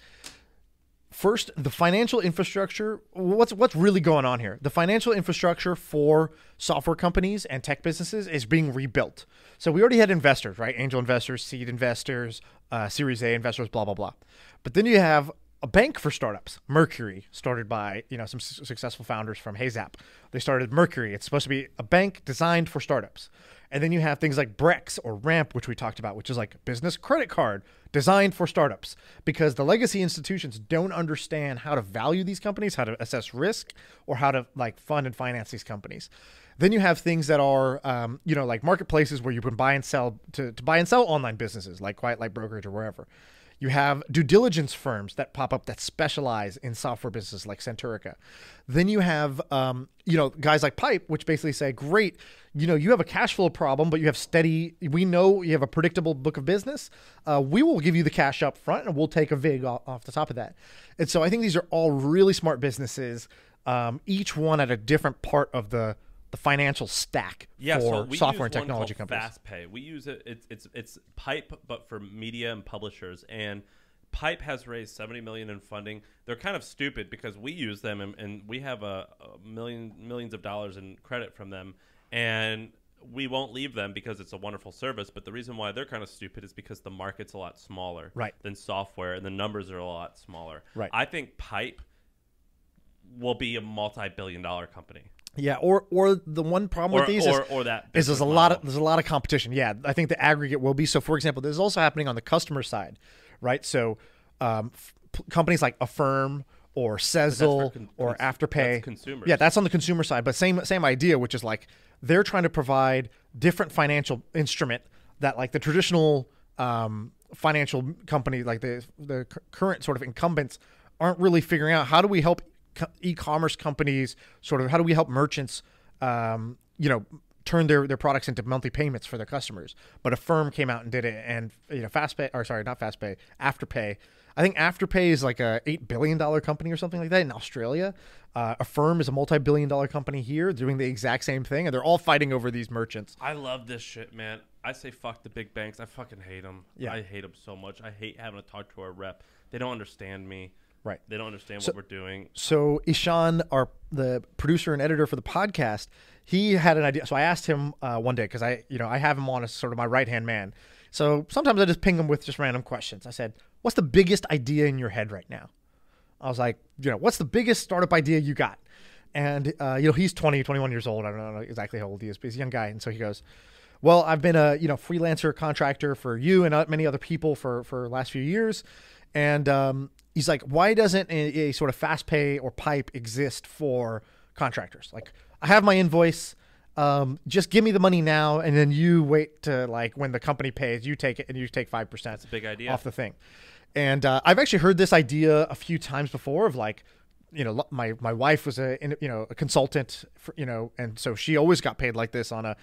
First, the financial infrastructure. What's really going on here? The financial infrastructure for software companies and tech businesses is being rebuilt. So we already had investors, right? Angel investors, seed investors, Series A investors, blah, blah, blah. But then you have a bank for startups, Mercury, started by some successful founders from HeyZap. They started Mercury. It's supposed to be a bank designed for startups. And then you have things like Brex or Ramp, which we talked about, which is like business credit card designed for startups, because the legacy institutions don't understand how to value these companies, how to assess risk, or how to like fund and finance these companies. Then you have things that are, like marketplaces where you can buy and sell to buy and sell online businesses like Quiet Light Brokerage or wherever. You have due diligence firms that pop up that specialize in software businesses like Centurica. Then you have, guys like Pipe, which basically say, great, you have a cash flow problem, but you have we know you have a predictable book of business. We will give you the cash up front and we'll take a VIG off the top of that. And so I think these are all really smart businesses, each one at a different part of the financial stack for software and technology companies. FastPay. We use it. It's Pipe, but for media and publishers. And Pipe has raised $70 million in funding. They're kind of stupid because we use them and we have millions of dollars in credit from them, and we won't leave them because it's a wonderful service. But the reason why they're kind of stupid is because the market's a lot smaller than software, and the numbers are a lot smaller. Right. I think Pipe will be a multi-billion-dollar company. Yeah, or the one problem with these is there's a lot of competition. Yeah, I think the aggregate will be. So, for example, this is also happening on the customer side, right? So, companies like Affirm or Sezzle or Afterpay, that's consumers. Yeah, that's on the consumer side. But same idea, which is like they're trying to provide different financial instrument that like the traditional financial company, like the current sort of incumbents, aren't really figuring out. How do we help e-commerce companies, how do we help merchants, turn their products into monthly payments for their customers? But Affirm came out and did it, and Afterpay. I think Afterpay is like a $8 billion company or something like that in Australia. Affirm is a multi-billion-dollar company here doing the exact same thing, and they're all fighting over these merchants. I love this shit, man. I say fuck the big banks. I fucking hate them. Yeah. I hate them so much. I hate having to talk to our rep. They don't understand me. Right. They don't understand what we're doing. So Shaan, the producer and editor for the podcast, he had an idea. So I asked him one day, because I have him on as sort of my right-hand man. So sometimes I just ping him with just random questions. I said, what's the biggest idea in your head right now? I was like, what's the biggest startup idea you got? And, he's 20, 21 years old. I don't know exactly how old he is, but he's a young guy. And so he goes, well, I've been a, freelancer contractor for you and many other people for the last few years. And he's like, why doesn't a sort of fast pay or pipe exist for contractors? Like, I have my invoice. Just give me the money now, and then you wait to, like, when the company pays, you take it, and you take 5%. That's a big idea. Off the thing. And I've actually heard this idea a few times before of, like, my wife was a consultant for, and so she always got paid like this on a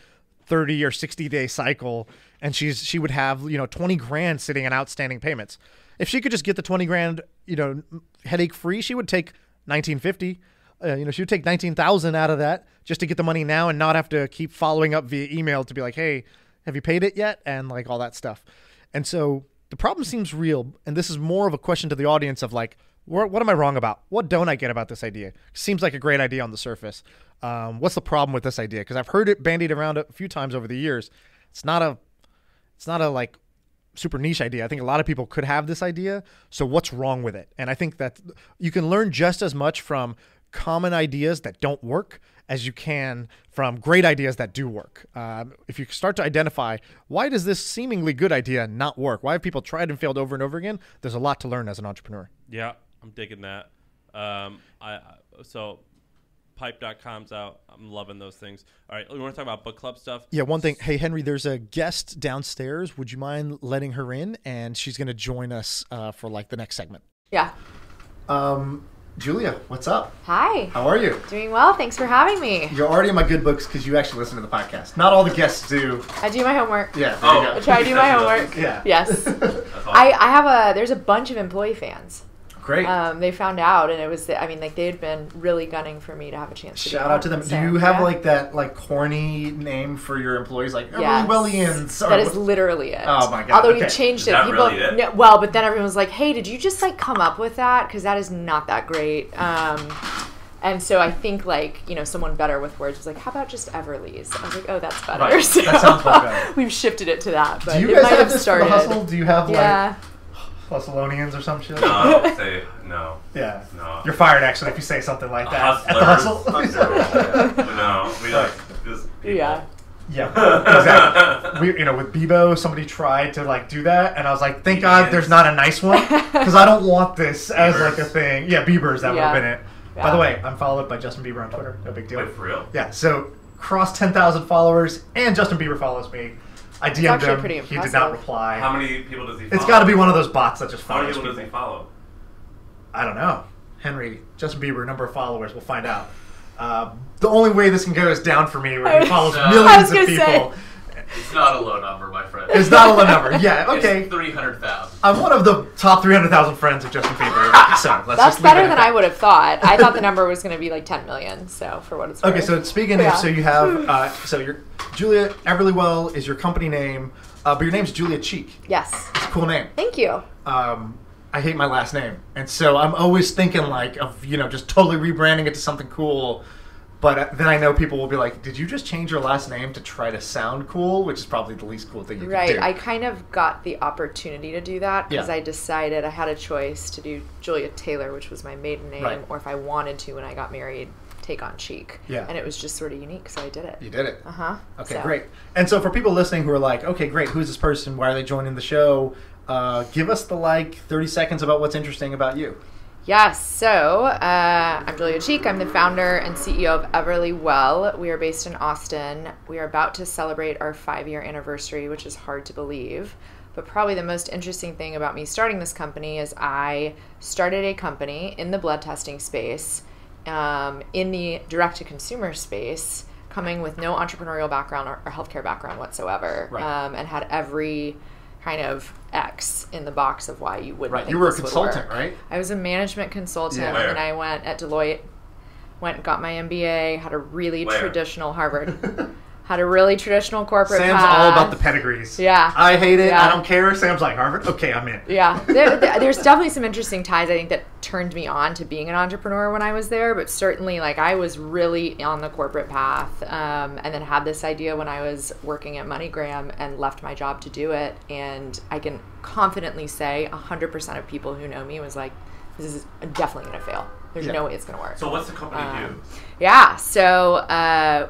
30 or 60 day cycle. And she would have, 20 grand sitting in outstanding payments. If she could just get the 20 grand, headache free, she would take 1950. She would take 19,000 out of that just to get the money now and not have to keep following up via email to be like, hey, have you paid it yet? And like all that stuff. And so the problem seems real. And this is more of a question to the audience of like, what am I wrong about? What don't I get about this idea? Seems like a great idea on the surface. What's the problem with this idea? Because I've heard it bandied around a few times over the years. It's not a like super niche idea. I think a lot of people could have this idea. So what's wrong with it? And I think that you can learn just as much from common ideas that don't work as you can from great ideas that do work. If you start to identify, why does this seemingly good idea not work? Why have people tried and failed over and over again? There's a lot to learn as an entrepreneur. Yeah, I'm digging that. So pipe.com's out. I'm loving those things. All right, we want to talk about book club stuff. Yeah, one thing. Hey, Henry, there's a guest downstairs. Would you mind letting her in? And she's going to join us for like the next segment. Yeah. Julia, what's up? Hi. How are you? Doing well. Thanks for having me. You're already in my good books because you actually listen to the podcast. Not all the guests do. I do my homework. Yeah. I try to do my homework. Yeah. Yes. Awesome. There's a bunch of employee fans. Great. They found out, and it was, they'd been really gunning for me to have a chance to Shout out to them. Do you have like that like corny name for your employees, like Everlywellians? That is literally it. Oh my god. Although you changed it. Is that really it? No, well, but then everyone was like, hey, did you just like come up with that? Because that is not that great. And so I think someone better with words was like, how about just Everly's? I was like, oh, that's better. Right. So that sounds much better. We've shifted it to that. But do you it guys might have this started. for the hustle? Do you have Yeah. like Hustlonians or some shit? No, say no. Yeah. No. You're fired actually if you say something like that. Hustlers. At the hustle? No, we like just people. Yeah. Yeah, exactly. With Bebo, somebody tried to like do that, and I was like, thank God there's not a nice one, because I don't want this as like a thing. Yeah, Bieber's, that would have been it. Yeah. By the way, I'm followed by Justin Bieber on Twitter. No big deal. Wait, for real? Yeah, so cross 10,000 followers, and Justin Bieber follows me. I DM'd actually him. pretty He did impressive. not reply. How many people does he follow? It's got to be one of those bots that just How many follows people does he follow? I don't know. Henry, Justin Bieber, number of followers. We'll find out. The only way this can go is down for me, where he follows I millions was of gonna people. say. It's not a low number, my friend. It's not a low number. Yeah, okay. It's 300,000. I'm one of the top 300,000 friends of Justin Bieber. So let's That's just leave better it at than that. I would have thought. I thought the number was going to be like 10 million. So for what it's worth. Okay, so speaking Yeah. of, so you have, so you're Julia Everlywell is your company name, but your name's Julia Cheek. Yes. It's a cool name. Thank you. I hate my last name, and so I'm always thinking like of just totally rebranding it to something cool. But then I know people will be like, did you just change your last name to try to sound cool? Which is probably the least cool thing you Right. can do. I kind of got the opportunity to do that because Yeah. I decided I had a choice to do Julia Taylor, which was my maiden name, Right. or if I wanted to when I got married, take on Cheek. Yeah. And it was just sort of unique, so I did it. You did it. Uh-huh. Okay, So- great. And so for people listening who are like, okay, great, who's this person? Why are they joining the show? Give us the 30 seconds about what's interesting about you. Yes, so I'm Julia Cheek. I'm the founder and CEO of Everlywell. We are based in Austin. We are about to celebrate our 5-year anniversary, which is hard to believe. But probably the most interesting thing about me starting this company is I started a company in the blood testing space, in the direct-to-consumer space, coming with no entrepreneurial background or healthcare background whatsoever, Right. and had every kind of X in the box of why you wouldn't Right, think you were a this would consultant, work. right? I was a management consultant, Yeah. and Where? then I went at Deloitte, went and got my MBA, had a really Where? traditional Harvard, had a really traditional corporate Sam's path. all about the pedigrees. Yeah. I hate it. Yeah. I don't care. Sam's like, Harvard? Okay, I'm in. Yeah, there's definitely some interesting ties, I think, that turned me on to being an entrepreneur when I was there, but certainly I was really on the corporate path, and then had this idea when I was working at MoneyGram and left my job to do it, and I can confidently say 100% of people who know me was like, this is definitely going to fail. There's no way it's going to work. So what's the company do? Yeah. So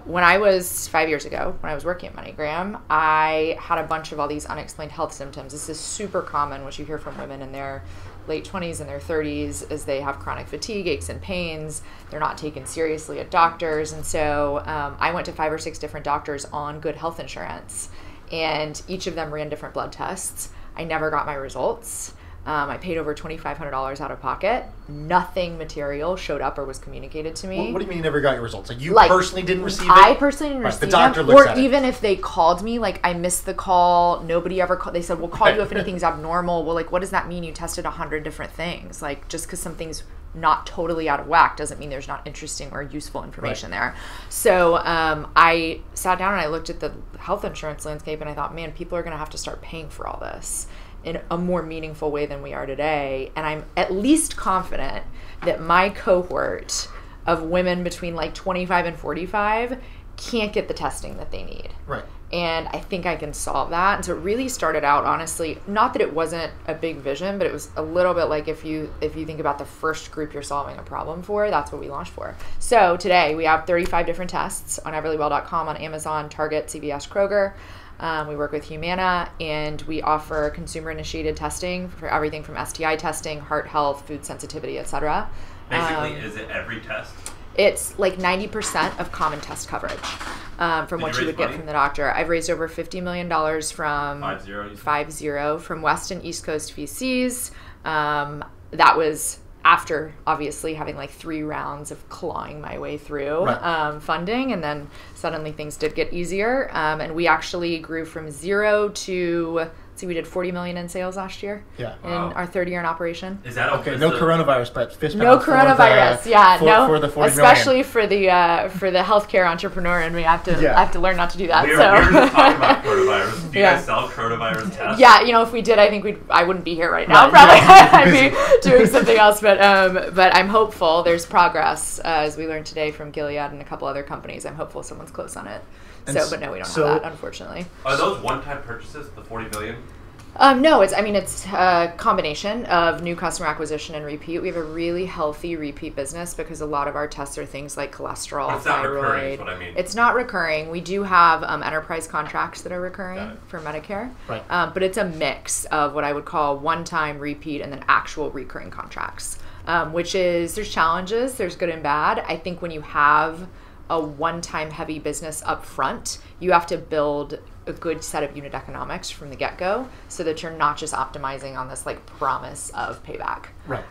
when I was 5 years ago, when I was working at MoneyGram, I had a bunch of all these unexplained health symptoms. This is super common, what you hear from women in their late 20s and their 30s, is they have chronic fatigue, aches and pains. They're not taken seriously at doctors. And so I went to 5 or 6 different doctors on good health insurance, and each of them ran different blood tests. I never got my results. I paid over $2,500 out of pocket. Nothing material showed up or was communicated to me. What do you mean you never got your results? Like, you Like, personally didn't receive it? I personally didn't receive the doctor them. looks Or at it. even if they called me, like, I missed the call. Nobody ever called. They said, we'll call you if anything's abnormal. Well, like, what does that mean? You tested 100 different things. Like, just because something's not totally out of whack doesn't mean there's not interesting or useful information there. So I sat down and I looked at the health insurance landscape, and I thought, man, people are going to have to start paying for all this in a more meaningful way than we are today. And I'm at least confident that my cohort of women between like 25 and 45 can't get the testing that they need. Right. And I think I can solve that. And so it really started out, honestly, not that it wasn't a big vision, but it was a little bit like if you think about the first group you're solving a problem for, that's what we launched for. So today we have 35 different tests on everlywell.com, on Amazon, Target, CVS, Kroger. We work with Humana, and we offer consumer-initiated testing for everything from STI testing, heart health, food sensitivity, etc. Basically, is it every test? It's like 90% of common test coverage from what you would get from the doctor. I've raised over $50 million from 5-0 from West and East Coast VCs. That was after obviously having like 3 rounds of clawing my way through funding, and then suddenly things did get easier. And we actually grew from 0 to, we did 40 million in sales last year. Yeah. In our 3rd year in operation. Is that okay? No coronavirus, but fist no pound coronavirus. for the 40 especially for the healthcare entrepreneur, and we have to I have to learn not to do that. We were just talking about coronavirus. Do you guys sell coronavirus tests? Yeah, if we did, I think I wouldn't be here right now. Probably I'd be doing something else. But I'm hopeful. There's progress as we learned today from Gilead and a couple other companies. I'm hopeful someone's close on it. But no, we don't have that, unfortunately. Are those one-time purchases, the 40 million? No, it's a combination of new customer acquisition and repeat. We have a really healthy repeat business because a lot of our tests are things like cholesterol, it's not thyroid. Recurring, is what I mean. It's not recurring. We do have enterprise contracts that are recurring for Medicare, right? But it's a mix of what I would call one-time repeat and then actual recurring contracts, which is, there's challenges, there's good and bad. I think when you have a one-time heavy business up front, you have to build a good set of unit economics from the get-go so that you're not just optimizing on this like promise of payback.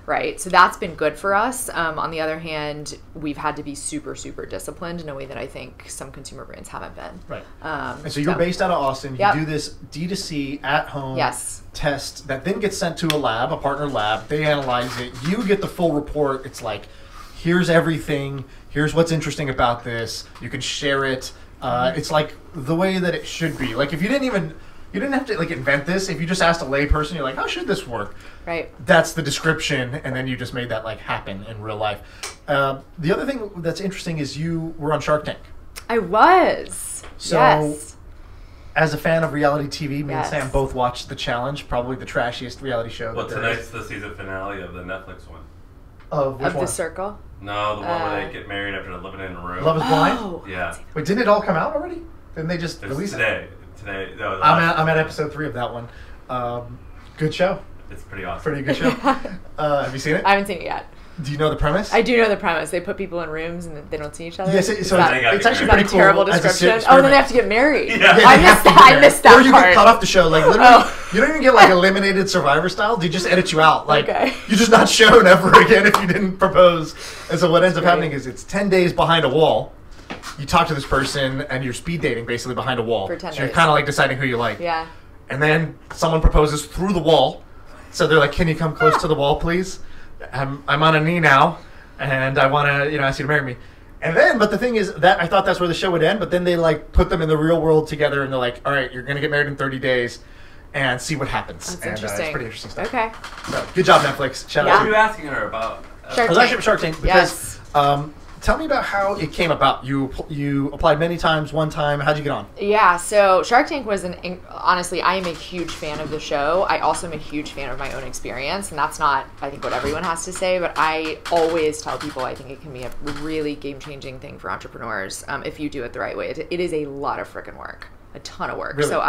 Right. So that's been good for us. On the other hand, we've had to be super, super disciplined in a way that I think some consumer brands haven't been. Right. And so you're based out of Austin. You do this D2C at home test that then gets sent to a lab, a partner lab. They analyze it. You get the full report. It's like, here's everything. Here's what's interesting about this. You can share it. It's like the way that it should be. Like if you didn't have to like invent this. If you just asked a layperson, you're like, how should this work? Right. That's the description, and then you just made that like happen in real life. The other thing that's interesting is you were on Shark Tank. I was. So, as a fan of reality TV, me and Sam both watched The Challenge, probably the trashiest reality show. Well, tonight's the season finale of the Netflix one. Of which one? The Circle? No, the one where they get married after living in a room. Love is Blind? Yeah. Wait, didn't it all come out already? Didn't they just release it? Today. No, I'm at episode 3 of that one. Good show. It's pretty awesome. Pretty good show. Have you seen it? I haven't seen it yet. Do you know the premise? I do know the premise. They put people in rooms and they don't see each other. Yes, it's actually pretty cool. Terrible description. Oh, then they have to get married. Yeah. I missed that Or you part. get cut off the show. Like literally, you don't even get like eliminated Survivor style. They just edit you out. Like you're just not shown ever again if you didn't propose. And so what ends up happening is it's 10 days behind a wall. You talk to this person and you're speed dating basically behind a wall. For 10 so you're days. kind of like deciding who you like. Yeah. And then someone proposes through the wall. So they're like, "Can you come close to the wall, please? I'm on a knee now, and I want to ask you to marry me." And then, but the thing is that I thought that's where the show would end. But then they like put them in the real world together, and they're like, "All right, you're gonna get married in 30 days, and see what happens." That's and, interesting. It's pretty interesting stuff. Okay. So, good job, Netflix. Shout What out were to you asking her about? Shark I was actually at Shark Tank because tell me about how it came about. You applied many times, one time. How'd you get on? Yeah, so Shark Tank was honestly, I am a huge fan of the show. I also am a huge fan of my own experience, and that's not, I think, what everyone has to say, but I always tell people I think it can be a really game-changing thing for entrepreneurs if you do it the right way. It is a lot of freaking work. A ton of work. Really? So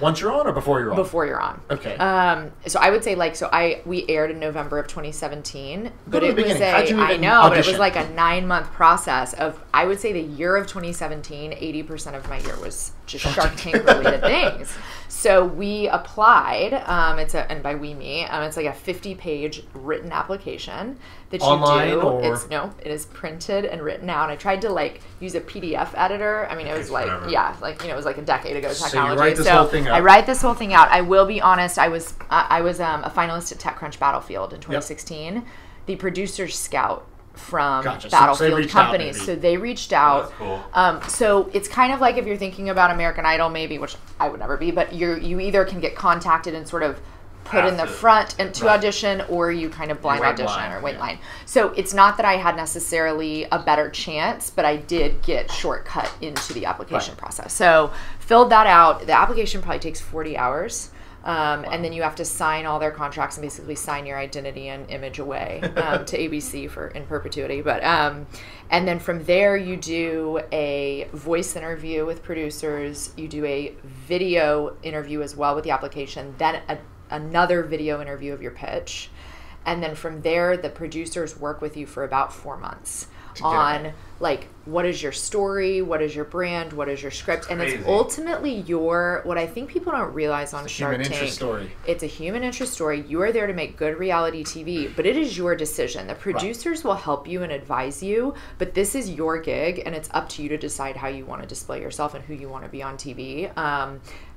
once you're on or before you're on? Before you're on. Okay. So I would say we aired in November of 2017, but it was but it was like a 9-month process of, I would say the year of 2017, 80% of my year was just Shark Tank related things. So we applied, and by we, me, it's like a 50-page written application that you online do. Or? It is printed and written out. I tried to use a PDF editor. I mean, it was it was like a decade ago technology. So you write this whole thing out. I write this whole thing out. I will be honest, I was a finalist at TechCrunch Battlefield in 2016. Yep. The producer's scout from Battlefield companies. So they reached out. Oh, that's cool. So it's kind of like if you're thinking about American Idol maybe, which I would never be, but you either can get contacted and sort of put in the front and to audition, or you kind of blind audition or wait line. So it's not that I had necessarily a better chance, but I did get shortcut into the application process. So filled that out. The application probably takes 40 hours. And then you have to sign all their contracts and basically sign your identity and image away to ABC in perpetuity. But and then from there you do a voice interview with producers. You do a video interview as well with the application. Then another video interview of your pitch. And then from there, the producers work with you for about 4 months on what is your story, what is your brand, what is your script, and it's ultimately what I think people don't realize on Shark Tank. It's a human interest story. You are there to make good reality TV, but it is your decision. The producers will help you and advise you, but this is your gig, and it's up to you to decide how you want to display yourself and who you want to be on TV.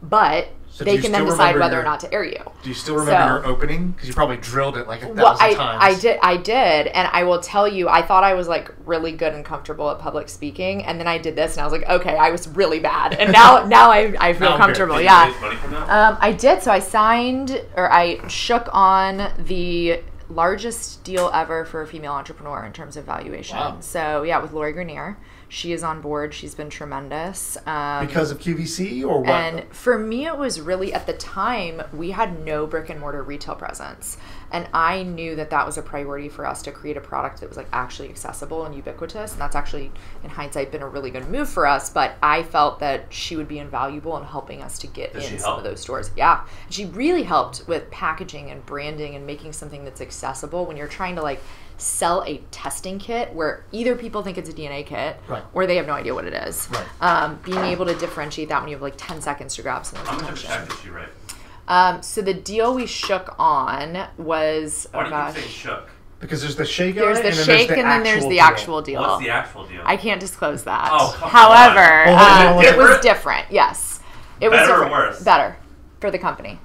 But they can then decide whether or not to air you. Do you still remember your opening? Because you probably drilled it 1,000 times. I did, and I will tell you, I thought I was really good and comfortable at public speaking, and then I did this, and I was like, okay, I was really bad, and now I feel comfortable. Yeah. Did you raise money from that? I did. So I shook on the largest deal ever for a female entrepreneur in terms of valuation. Wow. So yeah, with Lori Grenier. She is on board. She's been tremendous. Because of QVC or what? And for me, it was really, at the time, we had no brick and mortar retail presence. And I knew that was a priority for us to create a product that was actually accessible and ubiquitous. And that's actually, in hindsight, been a really good move for us. But I felt that she would be invaluable in helping us to get in some of those stores. Yeah. She really helped with packaging and branding and making something that's accessible when you're trying to sell a testing kit where either people think it's a DNA kit or they have no idea what it is. Right. Being able to differentiate that when you have 10 seconds to grab someone's attention. How much did she write? So the deal we shook on was... Why do you say shook? Because there's the shake There's the shake and then there's the actual deal. What's the actual deal? I can't disclose that. Oh, come However, on. it was different. Yes. It was better different. or worse? Better for the company.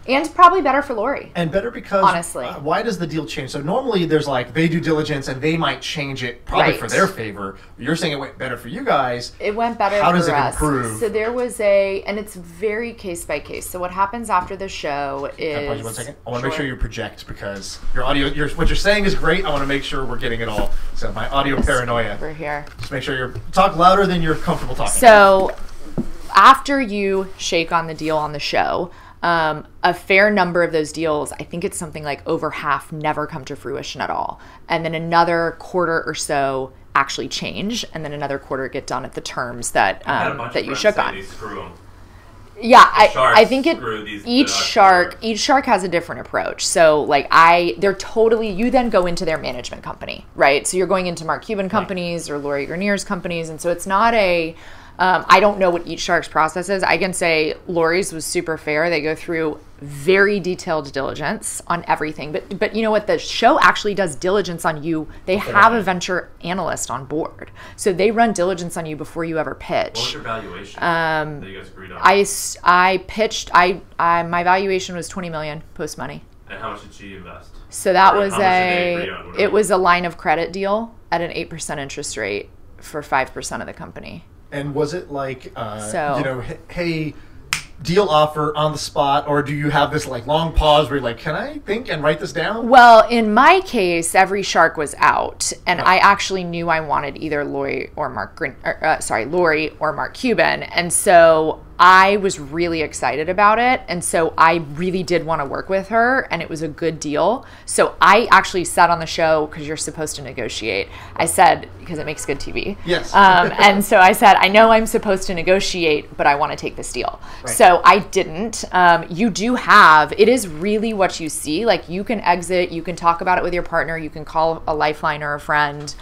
And probably better for Lori. And better because, honestly, why does the deal change? So normally there's they do diligence and they might change it probably for their favor. You're saying it went better for you guys. It went better How for does it us. improve? So there was and it's very case by case. So what happens after the show is... Can I pause you 1 second? I want to make sure you project because your audio, what you're saying is great. I want to make sure we're getting it all. So my audio paranoia. Over here. Just make sure talk louder than you're comfortable talking. So after you shake on the deal on the show... a fair number of those deals, I think it's something like over half, never come to fruition at all. And then another quarter or so actually change, and then another quarter get done at the terms that you shook on. Yeah, I think each shark has a different approach. So they're totally, you then go into their management company, right? So you're going into Mark Cuban companies or Lori Grenier's companies, and so it's not I don't know what each shark's process is. I can say Lori's was super fair. They go through very detailed diligence on everything. But you know what? The show actually does diligence on you. They have a venture analyst on board. So they run diligence on you before you ever pitch. What was your valuation that you guys agreed on? I pitched, my valuation was $20 million post-money. And how much did she invest? So that was it was a line of credit deal at an 8% interest rate for 5% of the company. And was it hey, deal offer on the spot, or do you have this like long pause where you're like, can I think and write this down? Well, in my case, every shark was out, and I actually knew I wanted either Lori or Mark Cuban, and so I was really excited about it, and so I really did want to work with her, and it was a good deal. So I actually said on the show, because you're supposed to negotiate, I said, because it makes good TV. Yes. And so I said, I know I'm supposed to negotiate, but I want to take this deal. Right. So I didn't. You do have, it is really what you see. Like, you can exit, you can talk about it with your partner, you can call a lifeline or a friend.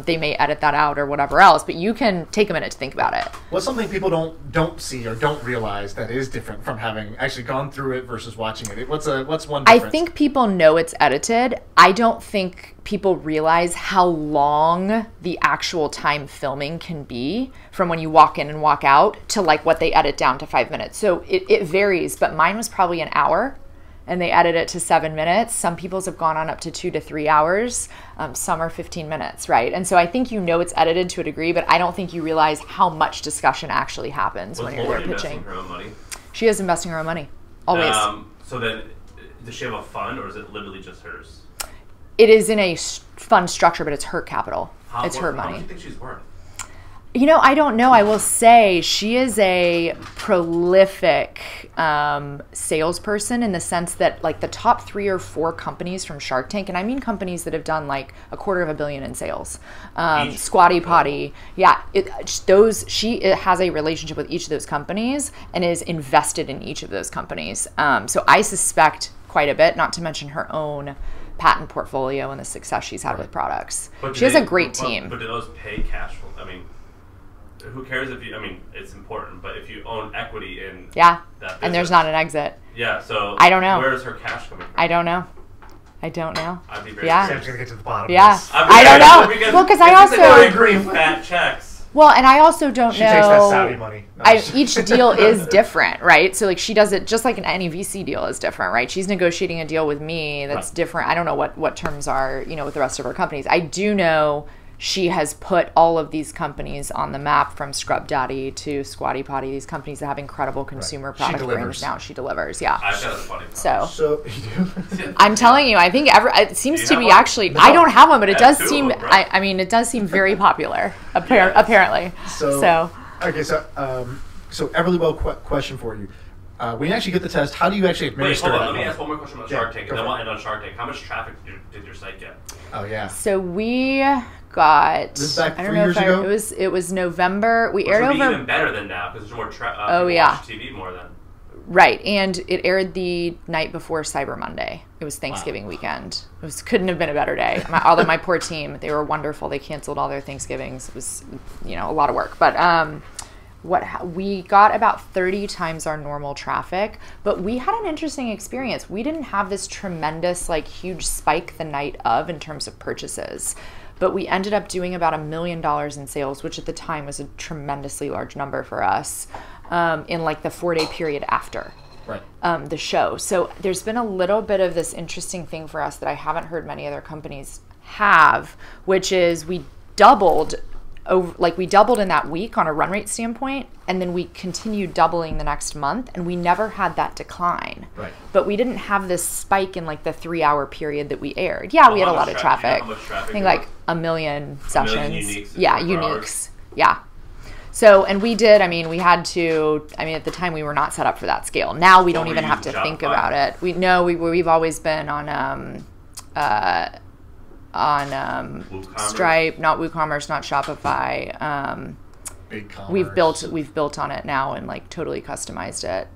They may edit that out or whatever else, but you can take a minute to think about it. What's something people don't see or don't realize that is different from having actually gone through it versus watching it? What's one difference? I think people know it's edited. I don't think people realize how long the actual time filming can be from when you walk in and walk out to like what they edit down to 5 minutes. So it varies, but mine was probably an hour and they edit it to 7 minutes. Some people's have gone on up to 2 to 3 hours. Some are 15 minutes, right? And so I think you know it's edited to a degree, but I don't think you realize how much discussion actually happens when you're there pitching. Her own money? She is investing her own money, always. So then, does she have a fund, or is it literally just hers? It is in a fund structure, but it's her capital. It's her money. How much do you think she's worth? You know, I don't know. I will say she is a prolific salesperson in the sense that like the top 3 or 4 companies from Shark Tank, and I mean companies that have done like $250 million in sales, Squatty Potty, yeah, she has a relationship with each of those companies and is invested in each of those companies. So I suspect quite a bit, not to mention her own patent portfolio and the success she's had with products. She has a great team. But do those pay cash flow? I mean, who cares if you, I mean, it's important, but if you own equity in that business, and there's not an exit. Yeah, so I don't know. Where is her cash coming from? I don't know. I'd be very Sam's gonna get to the bottom. Yeah. Of this. I don't know. Well, because I also agree fat checks. Well, and I also don't She know. takes that Saudi money. No, Each deal is different, right? So like she does it just like any VC deal is different, right? She's negotiating a deal with me that's different. I don't know what terms are, with the rest of her companies. I do know she has put all of these companies on the map, from Scrub Daddy to Squatty Potty, these companies that have incredible consumer product brands now. She delivers, yeah. I've got a funny So you do? I'm telling you, I think it seems to be one? actually. No. I don't have one, but it does two seem. of them, right? I mean, it does seem very popular. Apparently. So. Okay, so Everlywell question for you. When you actually get the test, how do you actually Wait, administer hold on. it? Let me ask one more question about Shark Tank, and go then for we'll it. end on Shark Tank. How much traffic did your site get? Oh yeah. So we got. This is back I don't 3 know years if ago? it was November. We Which aired would be over. even better than now, because there's more Oh, people yeah. watch TV more than. Right, and it aired the night before Cyber Monday. It was Thanksgiving weekend. Couldn't have been a better day. Although my poor team, they were wonderful. They canceled all their Thanksgivings. It was, a lot of work. But we got about 30 times our normal traffic, but we had an interesting experience. We didn't have this tremendous, huge spike the night of in terms of purchases. But we ended up doing about $1 million in sales, which at the time was a tremendously large number for us, in the 4-day period after the show. So there's been a little bit of this interesting thing for us that I haven't heard many other companies have, which is we doubled in that week on a run rate standpoint, and then we continued doubling the next month, and we never had that decline. Right. But we didn't have this spike in the 3-hour period that we aired. Yeah, we had a lot of traffic. How much traffic? I think 1 million sessions. 1 million uniques. Yeah, uniques. Yeah. So, and we did, we had to, at the time we were not set up for that scale. Now we don't were even you have to using think Shopify? about it. We've always been on WooCommerce? Stripe, not WooCommerce, not Shopify. Big commerce. We've built on it now and totally customized it.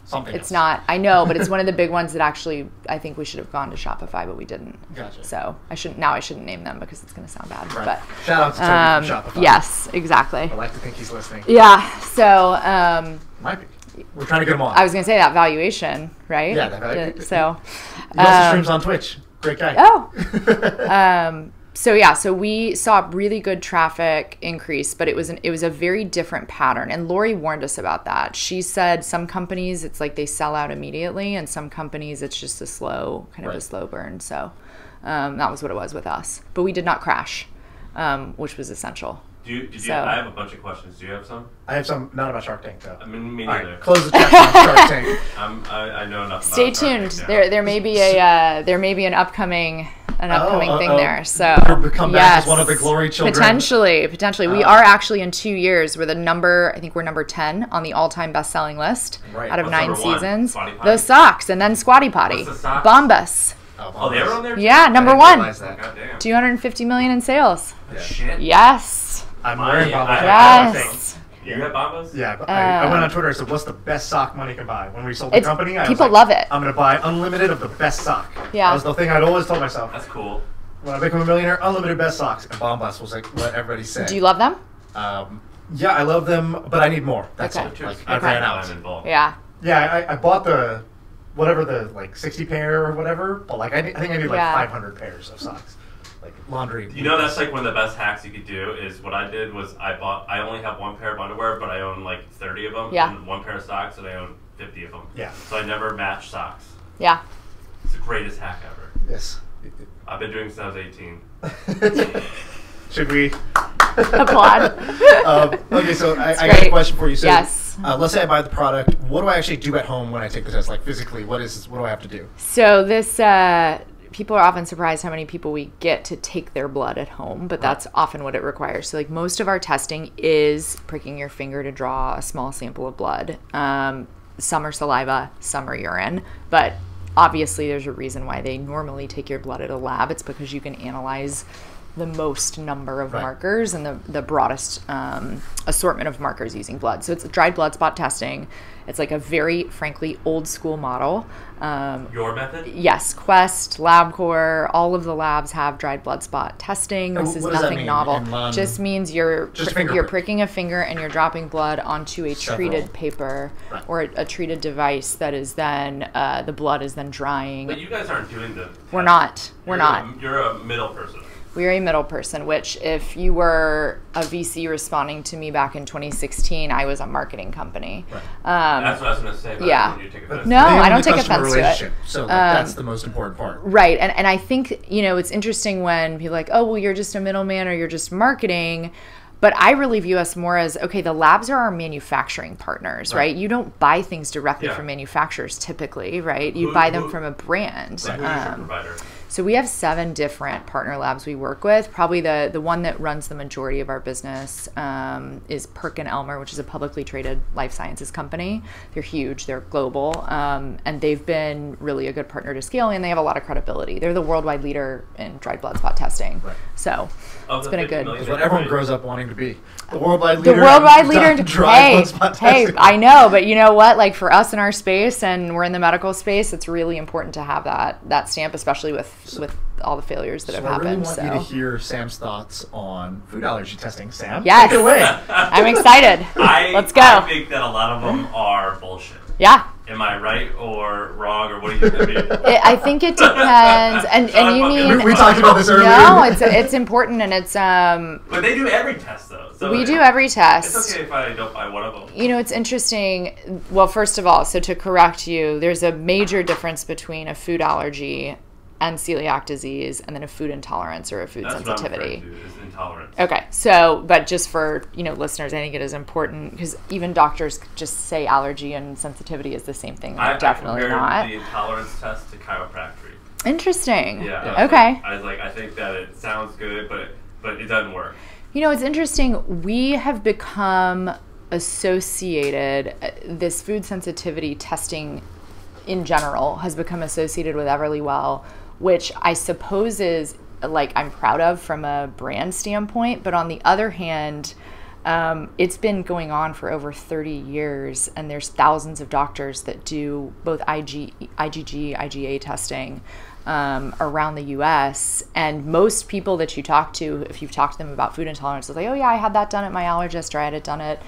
Something It's else. not, I know, but it's one of the big ones that actually I think we should have gone to Shopify, but we didn't. Gotcha. So I shouldn't name them because it's going to sound bad. Right. But Shout out to Toby from Shopify. yes, exactly. I like to think he's listening. Yeah. So Might be. We're trying to get him on. I was going to say that valuation, right? Yeah, that valuation. So. He also streams on Twitch. Great guy. Oh. So we saw really good traffic increase, but it was a very different pattern. And Lori warned us about that. She said some companies, it's they sell out immediately, and some companies it's just a slow burn. So that was what it was with us. But we did not crash, which was essential. So- I have a bunch of questions. Do you have some? I have some, not about Shark Tank though. I mean, me All neither. right, close the chapter on Shark Tank. I know enough. Stay about Shark tuned. Tank now. There may be an upcoming thing there. So You'll come back as one of the glory children. Potentially. We are actually in 2 years. We're I think we're number 10 on the all-time best-selling list Right. out of What's 9 number one? seasons. Squatty Potty? The socks, and then Squatty Potty. What's the socks? Bombas. Oh, they were on there? Yeah, number I didn't one. realize that. God damn. 250 million in sales. Shit. Yes. I'm wearing Yeah, Bombas. Yes. You got Bombas? Yeah, but I went on Twitter and said, what's the best sock money can buy? When we sold the It's- company, I was people like, love it. I'm going to buy unlimited of the best sock. Yeah. That was the thing I'd always told myself. That's cool. When I become a millionaire, unlimited best socks. And Bombas was like what everybody said. Do you love them? Yeah, I love them, but I need more. That's Okay. it. Like, Just I every ran time out. I'm involved. Yeah. Yeah, I bought the, whatever the, 60 pair or whatever, but I think I need Yeah. 500 pairs of socks. Like laundry. You know, that's like one of the best hacks you could do is what I did was I only have one pair of underwear, but I own like 30 of them. Yeah. And one pair of socks, and I own 50 of them. Yeah. So I never match socks. Yeah. It's the greatest hack ever. Yes. I've been doing it since I was 18. Should we? Applaud. Okay, so I got a great. question for you. So, Yes. Let's say I buy the product. What do I actually do at home when I take the test? Like physically, what do I have to do? So this, people are often surprised how many people we get to take their blood at home, but that's often what it requires. So like most of our testing is pricking your finger to draw a small sample of blood. Some are saliva, some are urine, but obviously there's a reason why they normally take your blood at a lab. It's because you can analyze the most number of Right. markers and the broadest assortment of markers using blood. So it's dried blood spot testing. It's like a very, frankly, old school model. Your method? Yes, Quest, LabCorp, all of the labs have dried blood spot testing. This is What does that nothing mean novel. in Just means you're Just finger you're prick. pricking a finger and you're dropping blood onto a Several. treated paper Right. or a treated device that is then the blood is then drying. But you guys aren't doing the. We're not. We're You're not. You're a middle person. We are a middle person, which if you were a VC responding to me back in 2016, I was a marketing company. Right. That's what I was going to say. But yeah. When you take a But test. No, they own I don't the take customer offense to it. relationship, so that's the most important part. Right. And I think, it's interesting when people are like, oh, well, you're just a middleman or you're just marketing. But I really view us more as, okay, the labs are our manufacturing partners, right? You don't buy things directly Yeah. from manufacturers typically, right? You buy them from a brand. Who's your provider? So we have 7 different partner labs we work with. Probably the one that runs the majority of our business is Perkin-Elmer, which is a publicly traded life sciences company. They're huge. They're global. And they've been really a good partner to scale, and they have a lot of credibility. They're the worldwide leader in dried blood spot testing. Right. So it's been a good... It's what everyone grows up wanting to be. The worldwide The leader. worldwide leader. Dry blood spot Hey, testing. I know, but you know what? Like for us in our space, and we're in the medical space, it's really important to have that stamp, especially with all the failures that So have I really happened. want you to hear Sam's thoughts on food allergy testing. Sam, Yes. take it away. I'm excited. Let's go. I think that a lot of them are bullshit. Yeah. Am I right or wrong or what do you think? I think it depends, and you mean We talked about this earlier. no? It's important, and it's But they do every test though. So we do every test. It's okay if I don't buy one of them. It's interesting. Well, first of all, so to correct you, there's a major difference between a food allergy and celiac disease, and then a food intolerance or a food That's sensitivity. what I'm referring to, is intolerance. Okay, so, but just for, listeners, I think it is important because even doctors just say allergy and sensitivity is the same thing. I Definitely compared not. the intolerance test to chiropractic. Interesting. Yeah. Okay. I think that it sounds good, but it doesn't work. It's interesting. We have become associated, this food sensitivity testing in general has become associated with Everlywell, which I suppose is I'm proud of from a brand standpoint. But on the other hand, it's been going on for over 30 years, and there's thousands of doctors that do both IgG, IgA testing around the U.S. And most people that you talk to, if you've talked to them about food intolerance, they'll say, oh yeah, I had that done at my allergist, or I had it done at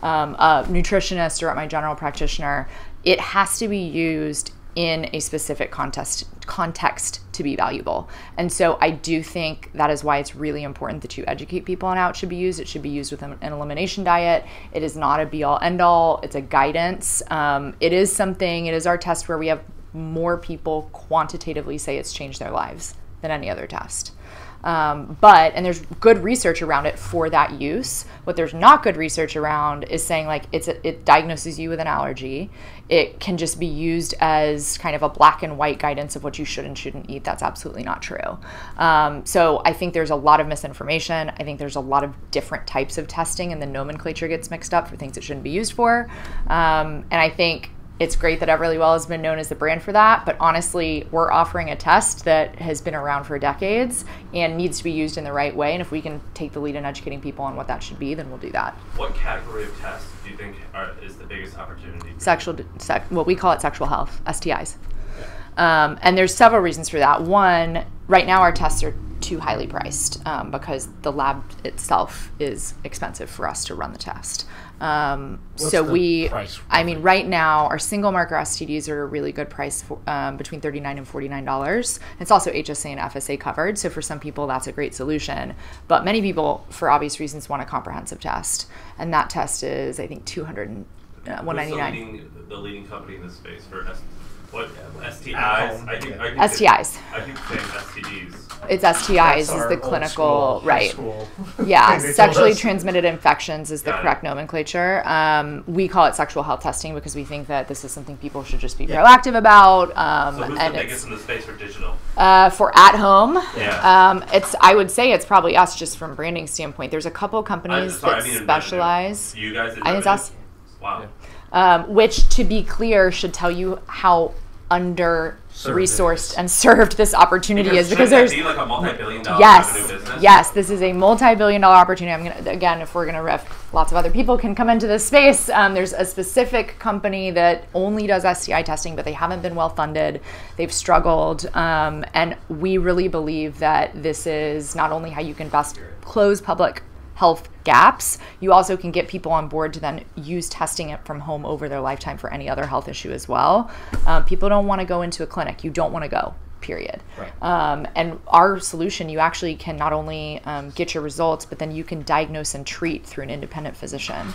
a nutritionist or at my general practitioner. It has to be used in a specific context to be valuable. And so I do think that is why it's really important that you educate people on how it should be used. It should be used with an elimination diet. It is not a be-all, end-all. It's a guidance. It is our test where we have more people quantitatively say it's changed their lives than any other test. And there's good research around it for that use. What there's not good research around is saying like it diagnoses you with an allergy. It can just be used as kind of a black and white guidance of what you should and shouldn't eat. That's absolutely not true. So I think there's a lot of misinformation. I think there's a lot of different types of testing, and the nomenclature gets mixed up for things it shouldn't be used for. And I think it's great that Everlywell has been known as the brand for that, but honestly, we're offering a test that has been around for decades and needs to be used in the right way. And if we can take the lead in educating people on what that should be, then we'll do that. What category of tests do you think is the biggest opportunity? What we call it sexual health, STIs. And there's several reasons for that. One, right now our tests are too highly priced because the lab itself is expensive for us to run the test. Right now our single marker STDs are a really good price for, between $39 and $49. It's also HSA and FSA covered. So for some people that's a great solution, but many people for obvious reasons want a comprehensive test. And that test is, I think, $199. The leading company in this space for STIs? I think STIs. I think saying STDs. It's STIs is the clinical, right? Yeah, sexually transmitted infections is the correct nomenclature. We call it sexual health testing because we think that this is something people should just be proactive about. So who's the biggest in the space for digital? For at home, I would say it's probably us just from branding standpoint. There's a couple companies that specialize. You guys? I think it's us. Wow. Which, to be clear, should tell you how under-resourced and served this opportunity is, because there's be like a multi-billion-dollar revenue business? Yes, this is a multi-billion-dollar opportunity. I'm gonna, again, if we're gonna riff, lots of other people can come into this space. There's a specific company that only does STI testing, but they haven't been well funded. They've struggled, and we really believe that this is not only how you can best close public health gaps, you also can get people on board to then use testing it from home over their lifetime for any other health issue as well. People don't want to go into a clinic. You don't want to go, period. Right. And our solution, you actually can not only get your results, but then you can diagnose and treat through an independent physician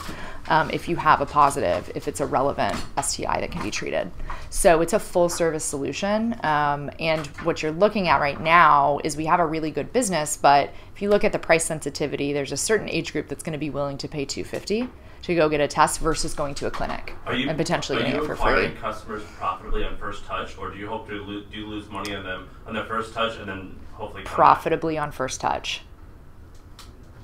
if you have a positive, if it's a relevant STI that can be treated. So it's a full service solution. And what you're looking at right now is we have a really good business, but if you look at the price sensitivity, there's a certain age group that's going to be willing to pay $250 to go get a test versus going to a clinic and potentially getting it for free. Are you acquiring customers profitably on first touch, or do you hope to lose money on them on their first touch and then hopefully profitably on first touch?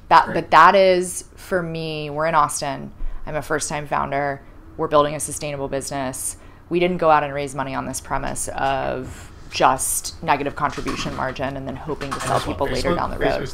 But that is, for me, we're in Austin. I'm a first-time founder. We're building a sustainable business. We didn't go out and raise money on this premise of just negative contribution margin and then hoping to sell people later down the road.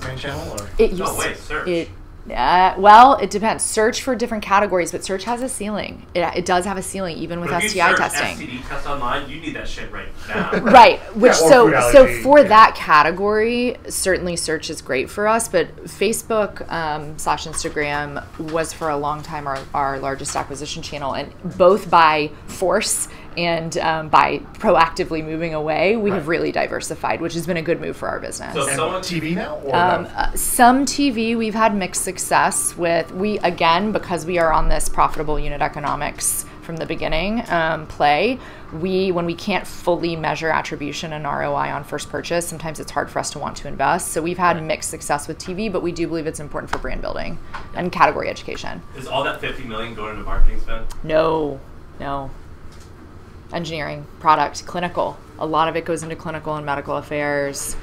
Well, it depends. Search for different categories, but search has a ceiling. It does have a ceiling, even with STI testing. STD test online, you need that shit right now. Right. Which for that category, certainly search is great for us. But Facebook / Instagram was for a long time our largest acquisition channel, and both by force and by proactively moving away, we have really diversified, which has been a good move for our business. So someone TV now? Or some TV, we've had mixed success with. Because we are on this profitable unit economics from the beginning when we can't fully measure attribution and ROI on first purchase, sometimes it's hard for us to want to invest. So we've had mixed success with TV, but we do believe it's important for brand building and category education. Is all that $50 million going into marketing spend? No. Engineering, product, clinical. A lot of it goes into clinical and medical affairs.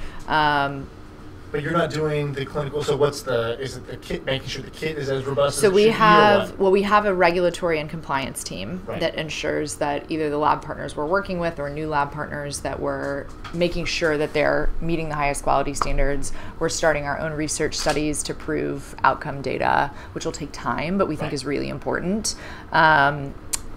But you're not doing the clinical. So is it the kit, making sure the kit is as robust as it should we be, have a regulatory and compliance team that ensures that either the lab partners we're working with or new lab partners that we're making sure that they're meeting the highest quality standards. We're starting our own research studies to prove outcome data, which will take time, but we think is really important.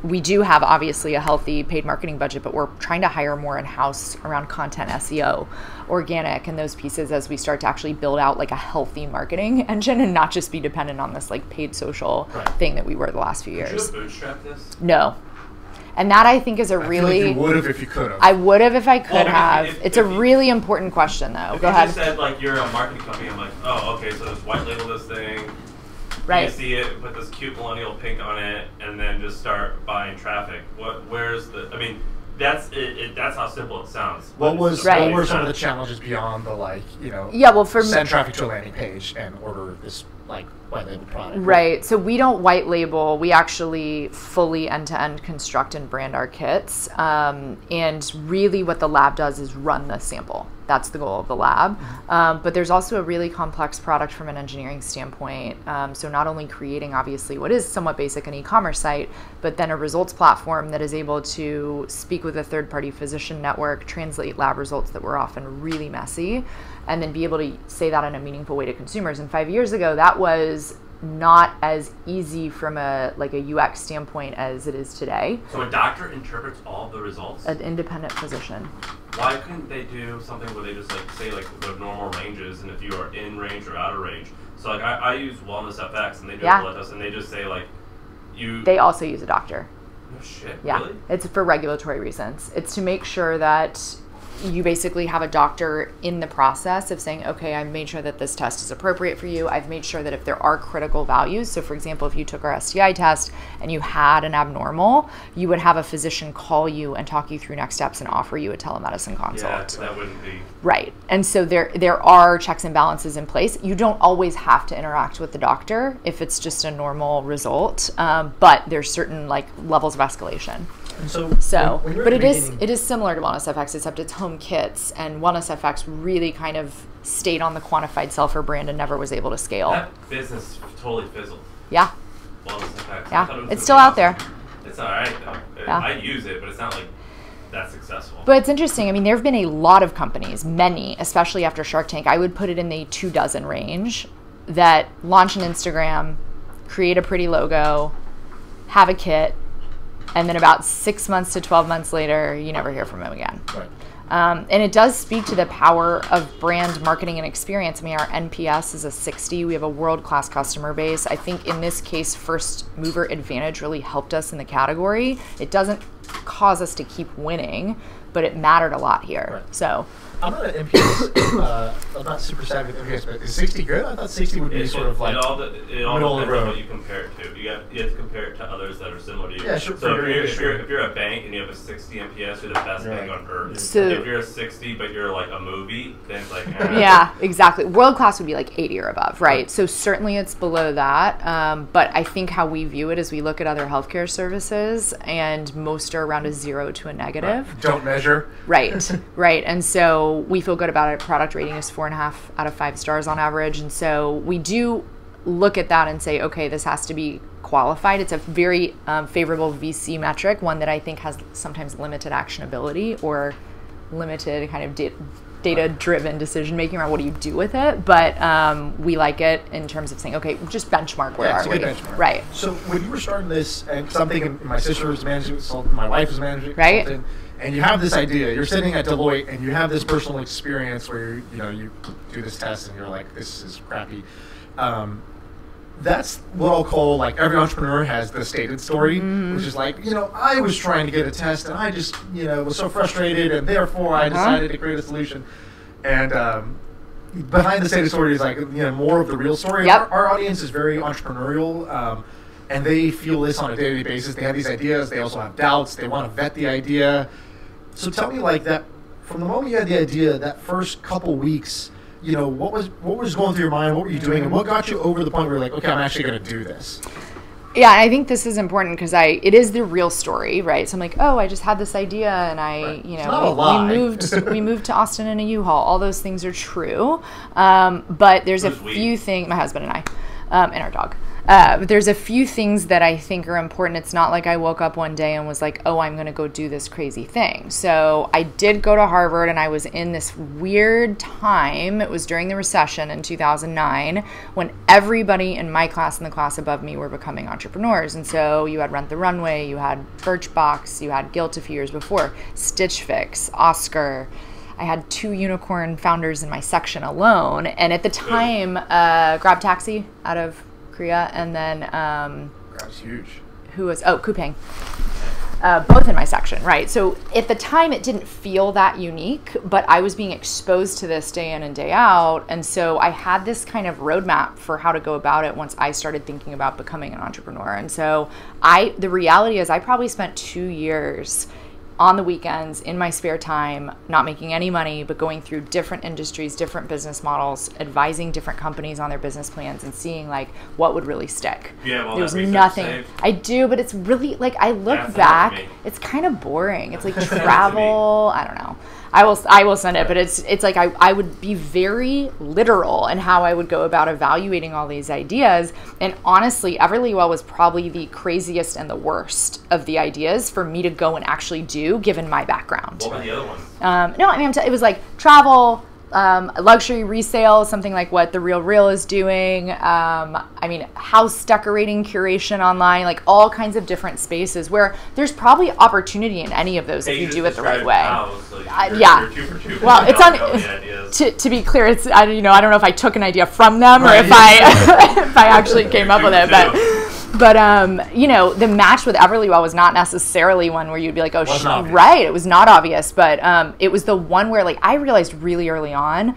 We do have obviously a healthy paid marketing budget, but we're trying to hire more in-house around content, SEO, organic, and those pieces as we start to actually build out like a healthy marketing engine and not just be dependent on this like paid social thing that we were the last few years. Should you bootstrap this? No. And that I think is I feel like you would have if you could have. I would have if I could have. It's a really important question though. Go ahead. If you said like you're a marketing company, I'm like, oh, okay, so just white label this thing. Right. You see it, put this cute millennial pink on it, and then just start buying traffic. that's it. That's how simple it sounds. What But was it's Right. what really were some of not. the challenges beyond the Yeah, well, for send traffic to a landing page and order this white label product? Right. So we don't white label. We actually fully end-to-end construct and brand our kits. And really what the lab does is run the sample. That's the goal of the lab. But there's also a really complex product from an engineering standpoint. So not only creating, obviously, what is somewhat basic an e-commerce site, but then a results platform that is able to speak with a third-party physician network, translate lab results that were often really messy, and then be able to say that in a meaningful way to consumers. And 5 years ago, that was not as easy from a UX standpoint as it is today. So a doctor interprets all the results. An independent physician. Why couldn't they do something where they just say the normal ranges, and if you are in range or out of range? So I use Wellness FX, and they do a blood test, and they just say you. They also use a doctor. No shit. Yeah, Really? it's for regulatory reasons. It's to make sure that you basically have a doctor in the process of saying, okay, I've made sure that this test is appropriate for you. I've made sure that if there are critical values, so for example, if you took our STI test and you had an abnormal, you would have a physician call you and talk you through next steps and offer you a telemedicine consult. Yeah, that wouldn't be. Right. And so there are checks and balances in place. You don't always have to interact with the doctor if it's just a normal result, but there's certain levels of escalation. And so when you were But at it the is beginning- similar to Wellness FX, except it's home kits, and Wellness FX really kind of stayed on the quantified self-er brand and never was able to scale. That business totally fizzled. Yeah, Wellness FX. yeah, I thought it was it's gonna still be out awesome. there. It's all right though. Yeah. I use it, but it's not that successful. But it's interesting. I mean, there have been a lot of companies, many, especially after Shark Tank. I would put it in the 24 range that launch an Instagram, create a pretty logo, have a kit, and then about 6 months to 12 months later, you never hear from them again. Right. And it does speak to the power of brand marketing and experience. I mean, our NPS is a 60. We have a world-class customer base. I think in this case, first mover advantage really helped us in the category. It doesn't cause us to keep winning, but it mattered a lot here. Right. So I'm not an MPS. I'm not super savvy with MPS, but is 60 good? I thought 60 would be sort of it all middle of the depends on road. what you compare it to. You have to compare it to others that are similar to you. Yeah, sure, So for your industry. if you're a bank and you have a 60 MPS, you're the best Right. bank on earth. So- if you're a 60 but you're a movie, then it's yeah, exactly. World class would be 80 or above, right? So certainly it's below that. But I think how we view it is we look at other healthcare services and most are around a 0 to a negative. Don't measure. Right, right. And so we feel good about it. Product rating is 4.5 out of 5 stars on average. And so we do look at that and say, okay, this has to be qualified. It's a very favorable VC metric, one that I think has sometimes limited actionability or limited kind of data-driven decision-making around what do you do with it. But we like it in terms of saying, okay, just benchmark where It's are a we? good benchmark. Right. So when you were starting this, and something my sister was managing consultant, my wife was managing Right. consultant, and you have this idea, you're sitting at Deloitte, and you have this personal experience where you do this test, and you're like, this is crappy. That's what I'll call every entrepreneur has the stated story, which is I was trying to get a test, and I just was so frustrated, and therefore I decided to create a solution. And behind the stated story is more of the real story. Yep. Our audience is very entrepreneurial, and they feel this on a daily basis. They have these ideas. They also have doubts. They want to vet the idea. So tell me that from the moment you had the idea, that first couple weeks, what was going through your mind? What were you doing? And what got you over the point where you're like, okay, I'm actually going to do this? Yeah, and I think this is important because it is the real story, right? So I'm like, oh, I just had this idea, and Right. It's not a lie. we moved to Austin in a U-Haul. All those things are true, but there's a Who's we? few things. My husband and I, and our dog. But there's a few things that I think are important. It's not like I woke up one day and was like, oh, I'm going to go do this crazy thing. So I did go to Harvard, and I was in this weird time. It was during the recession in 2009 when everybody in my class and the class above me were becoming entrepreneurs. And so you had Rent the Runway, you had Birchbox, you had Guilt a few years before, Stitch Fix, Oscar. I had 2 unicorn founders in my section alone. And at the time, Grab Taxi out of Korea, and then That's huge. who was Coupang, both in my section, right? So at the time it didn't feel that unique, but I was being exposed to this day in and day out, and so I had this kind of roadmap for how to go about it once I started thinking about becoming an entrepreneur. And so the reality is I probably spent 2 years on the weekends, in my spare time, not making any money, but going through different industries, different business models, advising different companies on their business plans and seeing like what would really stick. Yeah, well, there was that research nothing. saved. I do, but it's really like I look Yeah, send it to back, me. it's kind of boring. It's like Send it to me. travel. I don't know. I will send it, but it's like I would be very literal in how I would go about evaluating all these ideas. And honestly, Everlywell was probably the craziest and the worst of the ideas for me to go and actually do, given my background. What were the other ones? No, I mean, it was like travel, luxury resale, something like what The Real is doing. I mean, house decorating, curation online, like all kinds of different spaces where there's probably opportunity in any of those if you do it the right way. Yeah. You're 2 for 2. Well, it's on. To be clear, it's I don't know if I took an idea from them or if I if I actually came up with it, but the match with Everlywell was not necessarily one where you'd be like, oh, right. It was not obvious, but it was the one where like I realized really early on,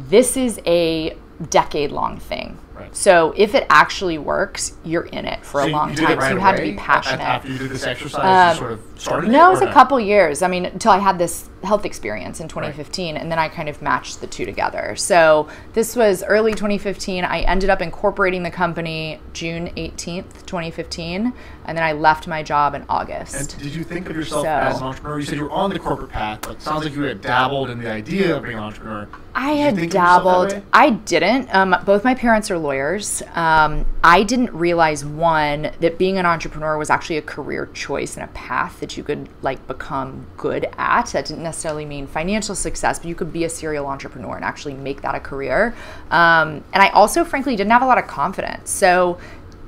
this is a decade-long thing. Right. So if it actually works, you're in it for a long time. So you had to be passionate. After you did this exercise, you sort of started No, it was or a couple years. I mean, until I had this health experience in 2015, and then I kind of matched the two together. So this was early 2015. I ended up incorporating the company June 18th, 2015, and then I left my job in August. And did you think of yourself as an entrepreneur? You said you were on the corporate path, but it sounds like you had dabbled in the idea of being an entrepreneur. I Did you had think of yourself that dabbled. way? I didn't. Both my parents are lawyers. I didn't realize, one, that being an entrepreneur was actually a career choice and a path that you could like become good at. That didn't necessarily mean financial success, but you could be a serial entrepreneur and actually make that a career. And I also, frankly, didn't have a lot of confidence. So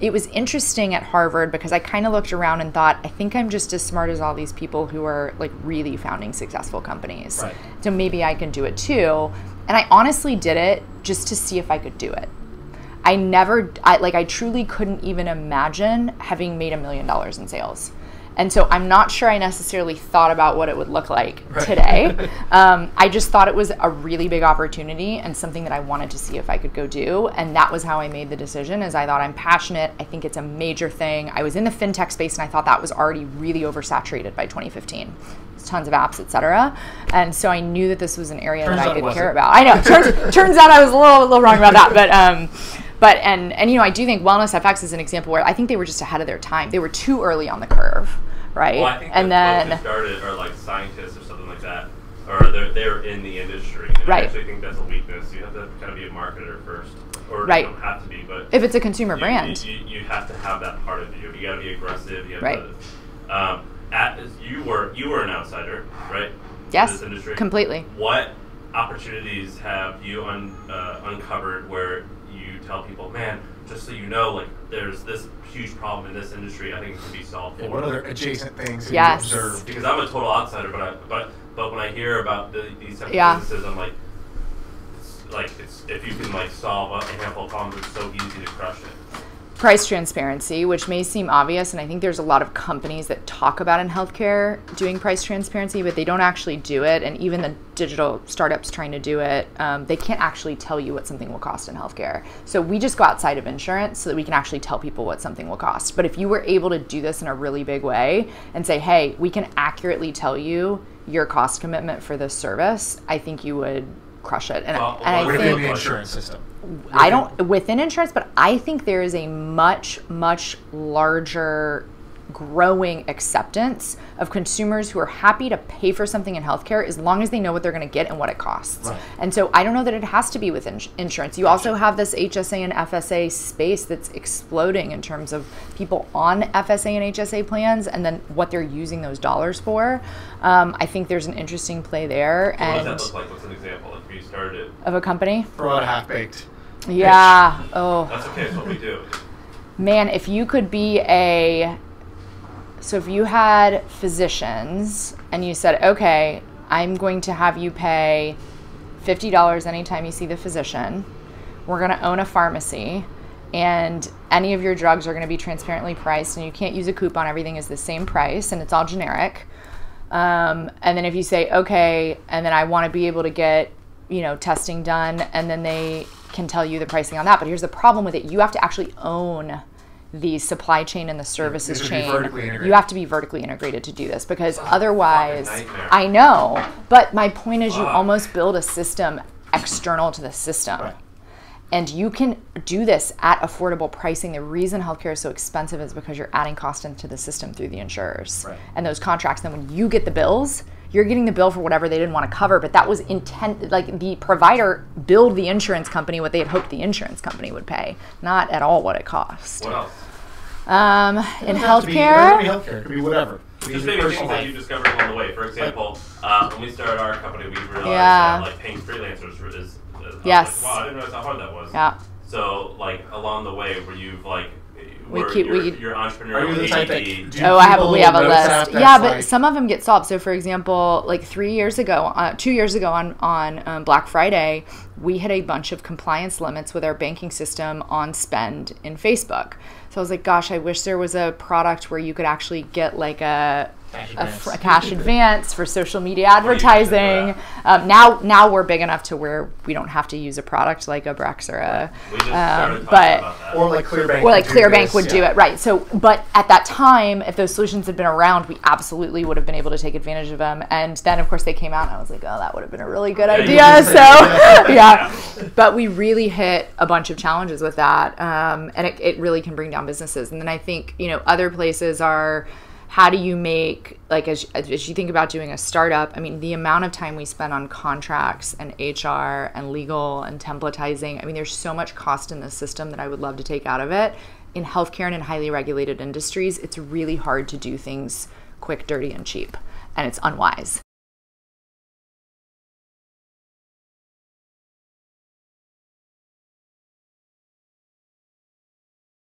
it was interesting at Harvard because I kind of looked around and thought, I think I'm just as smart as all these people who are like really founding successful companies. Right. So maybe I can do it too. And I honestly did it just to see if I could do it. I truly couldn't even imagine having made $1 million in sales. And so I'm not sure I necessarily thought about what it would look like today. I just thought it was a really big opportunity and something that I wanted to see if I could go do. And that was how I made the decision, is I thought I'm passionate. I think it's a major thing. I was in the fintech space and I thought that was already really oversaturated by 2015. There's tons of apps, etc. And so I knew that this was an area that I could care about. I know. Turns out I was a little wrong about that, but I do think Wellness FX is an example where I think they were just ahead of their time. They were too early on the curve, right? Well, I think and then then who started are like scientists or something like that, or they're in the industry. And Right. I actually think that's a weakness. You have to kind of be a marketer first, or Right. you don't have to be, but if it's a consumer brand, you have to have that part of you. You got to be aggressive. You have Right. to. You were an outsider, right? Yes, To this industry. completely. What opportunities have you uncovered where you tell people, man, just so you know, like there's this huge problem in this industry. I think it can be solved. Yeah, what other adjacent things have Yes. you observed? Because I'm a total outsider, but when I hear about these types Yeah. of businesses, I'm like, it's if you can like solve a handful of problems, it's so easy to crush it. Price transparency, which may seem obvious, and I think there's a lot of companies that talk about in healthcare doing price transparency, but they don't actually do it. And even the digital startups trying to do it, they can't actually tell you what something will cost in healthcare. So we just go outside of insurance so that we can actually tell people what something will cost. But if you were able to do this in a really big way and say, hey, we can accurately tell you your cost commitment for this service, I think you would crush it. And I Within think the insurance system. I don't within insurance, but I think there is a much larger growing acceptance of consumers who are happy to pay for something in healthcare as long as they know what they're going to get and what it costs. Right. And so I don't know that it has to be with insurance. You also have this HSA and FSA space that's exploding in terms of people on FSA and HSA plans and then what they're using those dollars for. I think there's an interesting play there. So what and does that look like? What's an example? If you started it, of a company? Throw out a half-baked. Yeah. Oh. that's okay. It's what we do. Man, if you could be so if you had physicians and you said, okay, I'm going to have you pay $50 anytime you see the physician, we're going to own a pharmacy, and any of your drugs are going to be transparently priced, and you can't use a coupon, everything is the same price, and it's all generic. And then if you say, okay, and then I want to be able to get, testing done, and then they can tell you the pricing on that. But here's the problem with it. You have to actually own the supply chain and the services should be chain. vertically integrated. You have to be vertically integrated to do this, because otherwise, nightmare. I know, but my point is you almost build a system external to the system. Right. And you can do this at affordable pricing. The reason healthcare is so expensive is because you're adding cost into the system through the insurers and those contracts. Then when you get the bills, you're getting the bill for whatever they didn't want to cover, but that was intent. Like, the provider billed the insurance company what they had hoped the insurance company would pay, not at all what it cost. What else? In It doesn't have healthcare, to be healthcare. It could be whatever. Just maybe things that you discovered along the way. For example, when we started our company, we realized Yeah. that like paying freelancers is Yes. like, wow, I didn't realize how hard that was. yeah. So like along the way, where you've like We where keep- your, we- your Are entrepreneurial you the type that ADD. do Oh, I have. people We have a notice list. that Yeah, that's but like- some of them get solved. So, for example, like 2 years ago on Black Friday, we hit a bunch of compliance limits with our banking system on spend in Facebook. So I was like, gosh, I wish there was a product where you could actually get like a cash advance for social media advertising. Now we're big enough to where we don't have to use a product like a Brex or a We just started talking but- about that. Or like Clearbank. or like would do Clearbank this, would do yeah. it, right? So, but at that time, if those solutions had been around, we absolutely would have been able to take advantage of them. And then, of course, they came out, and I was like, oh, that would have been a really good you idea. would So, say- yeah. But we really hit a bunch of challenges with that, and it really can bring down businesses. And then I think, other places are, how do you make, like, as you think about doing a startup, I mean, the amount of time we spend on contracts and HR and legal and templatizing, I mean, there's so much cost in the system that I would love to take out of it. In healthcare and in highly regulated industries, it's really hard to do things quick, dirty, and cheap, and it's unwise.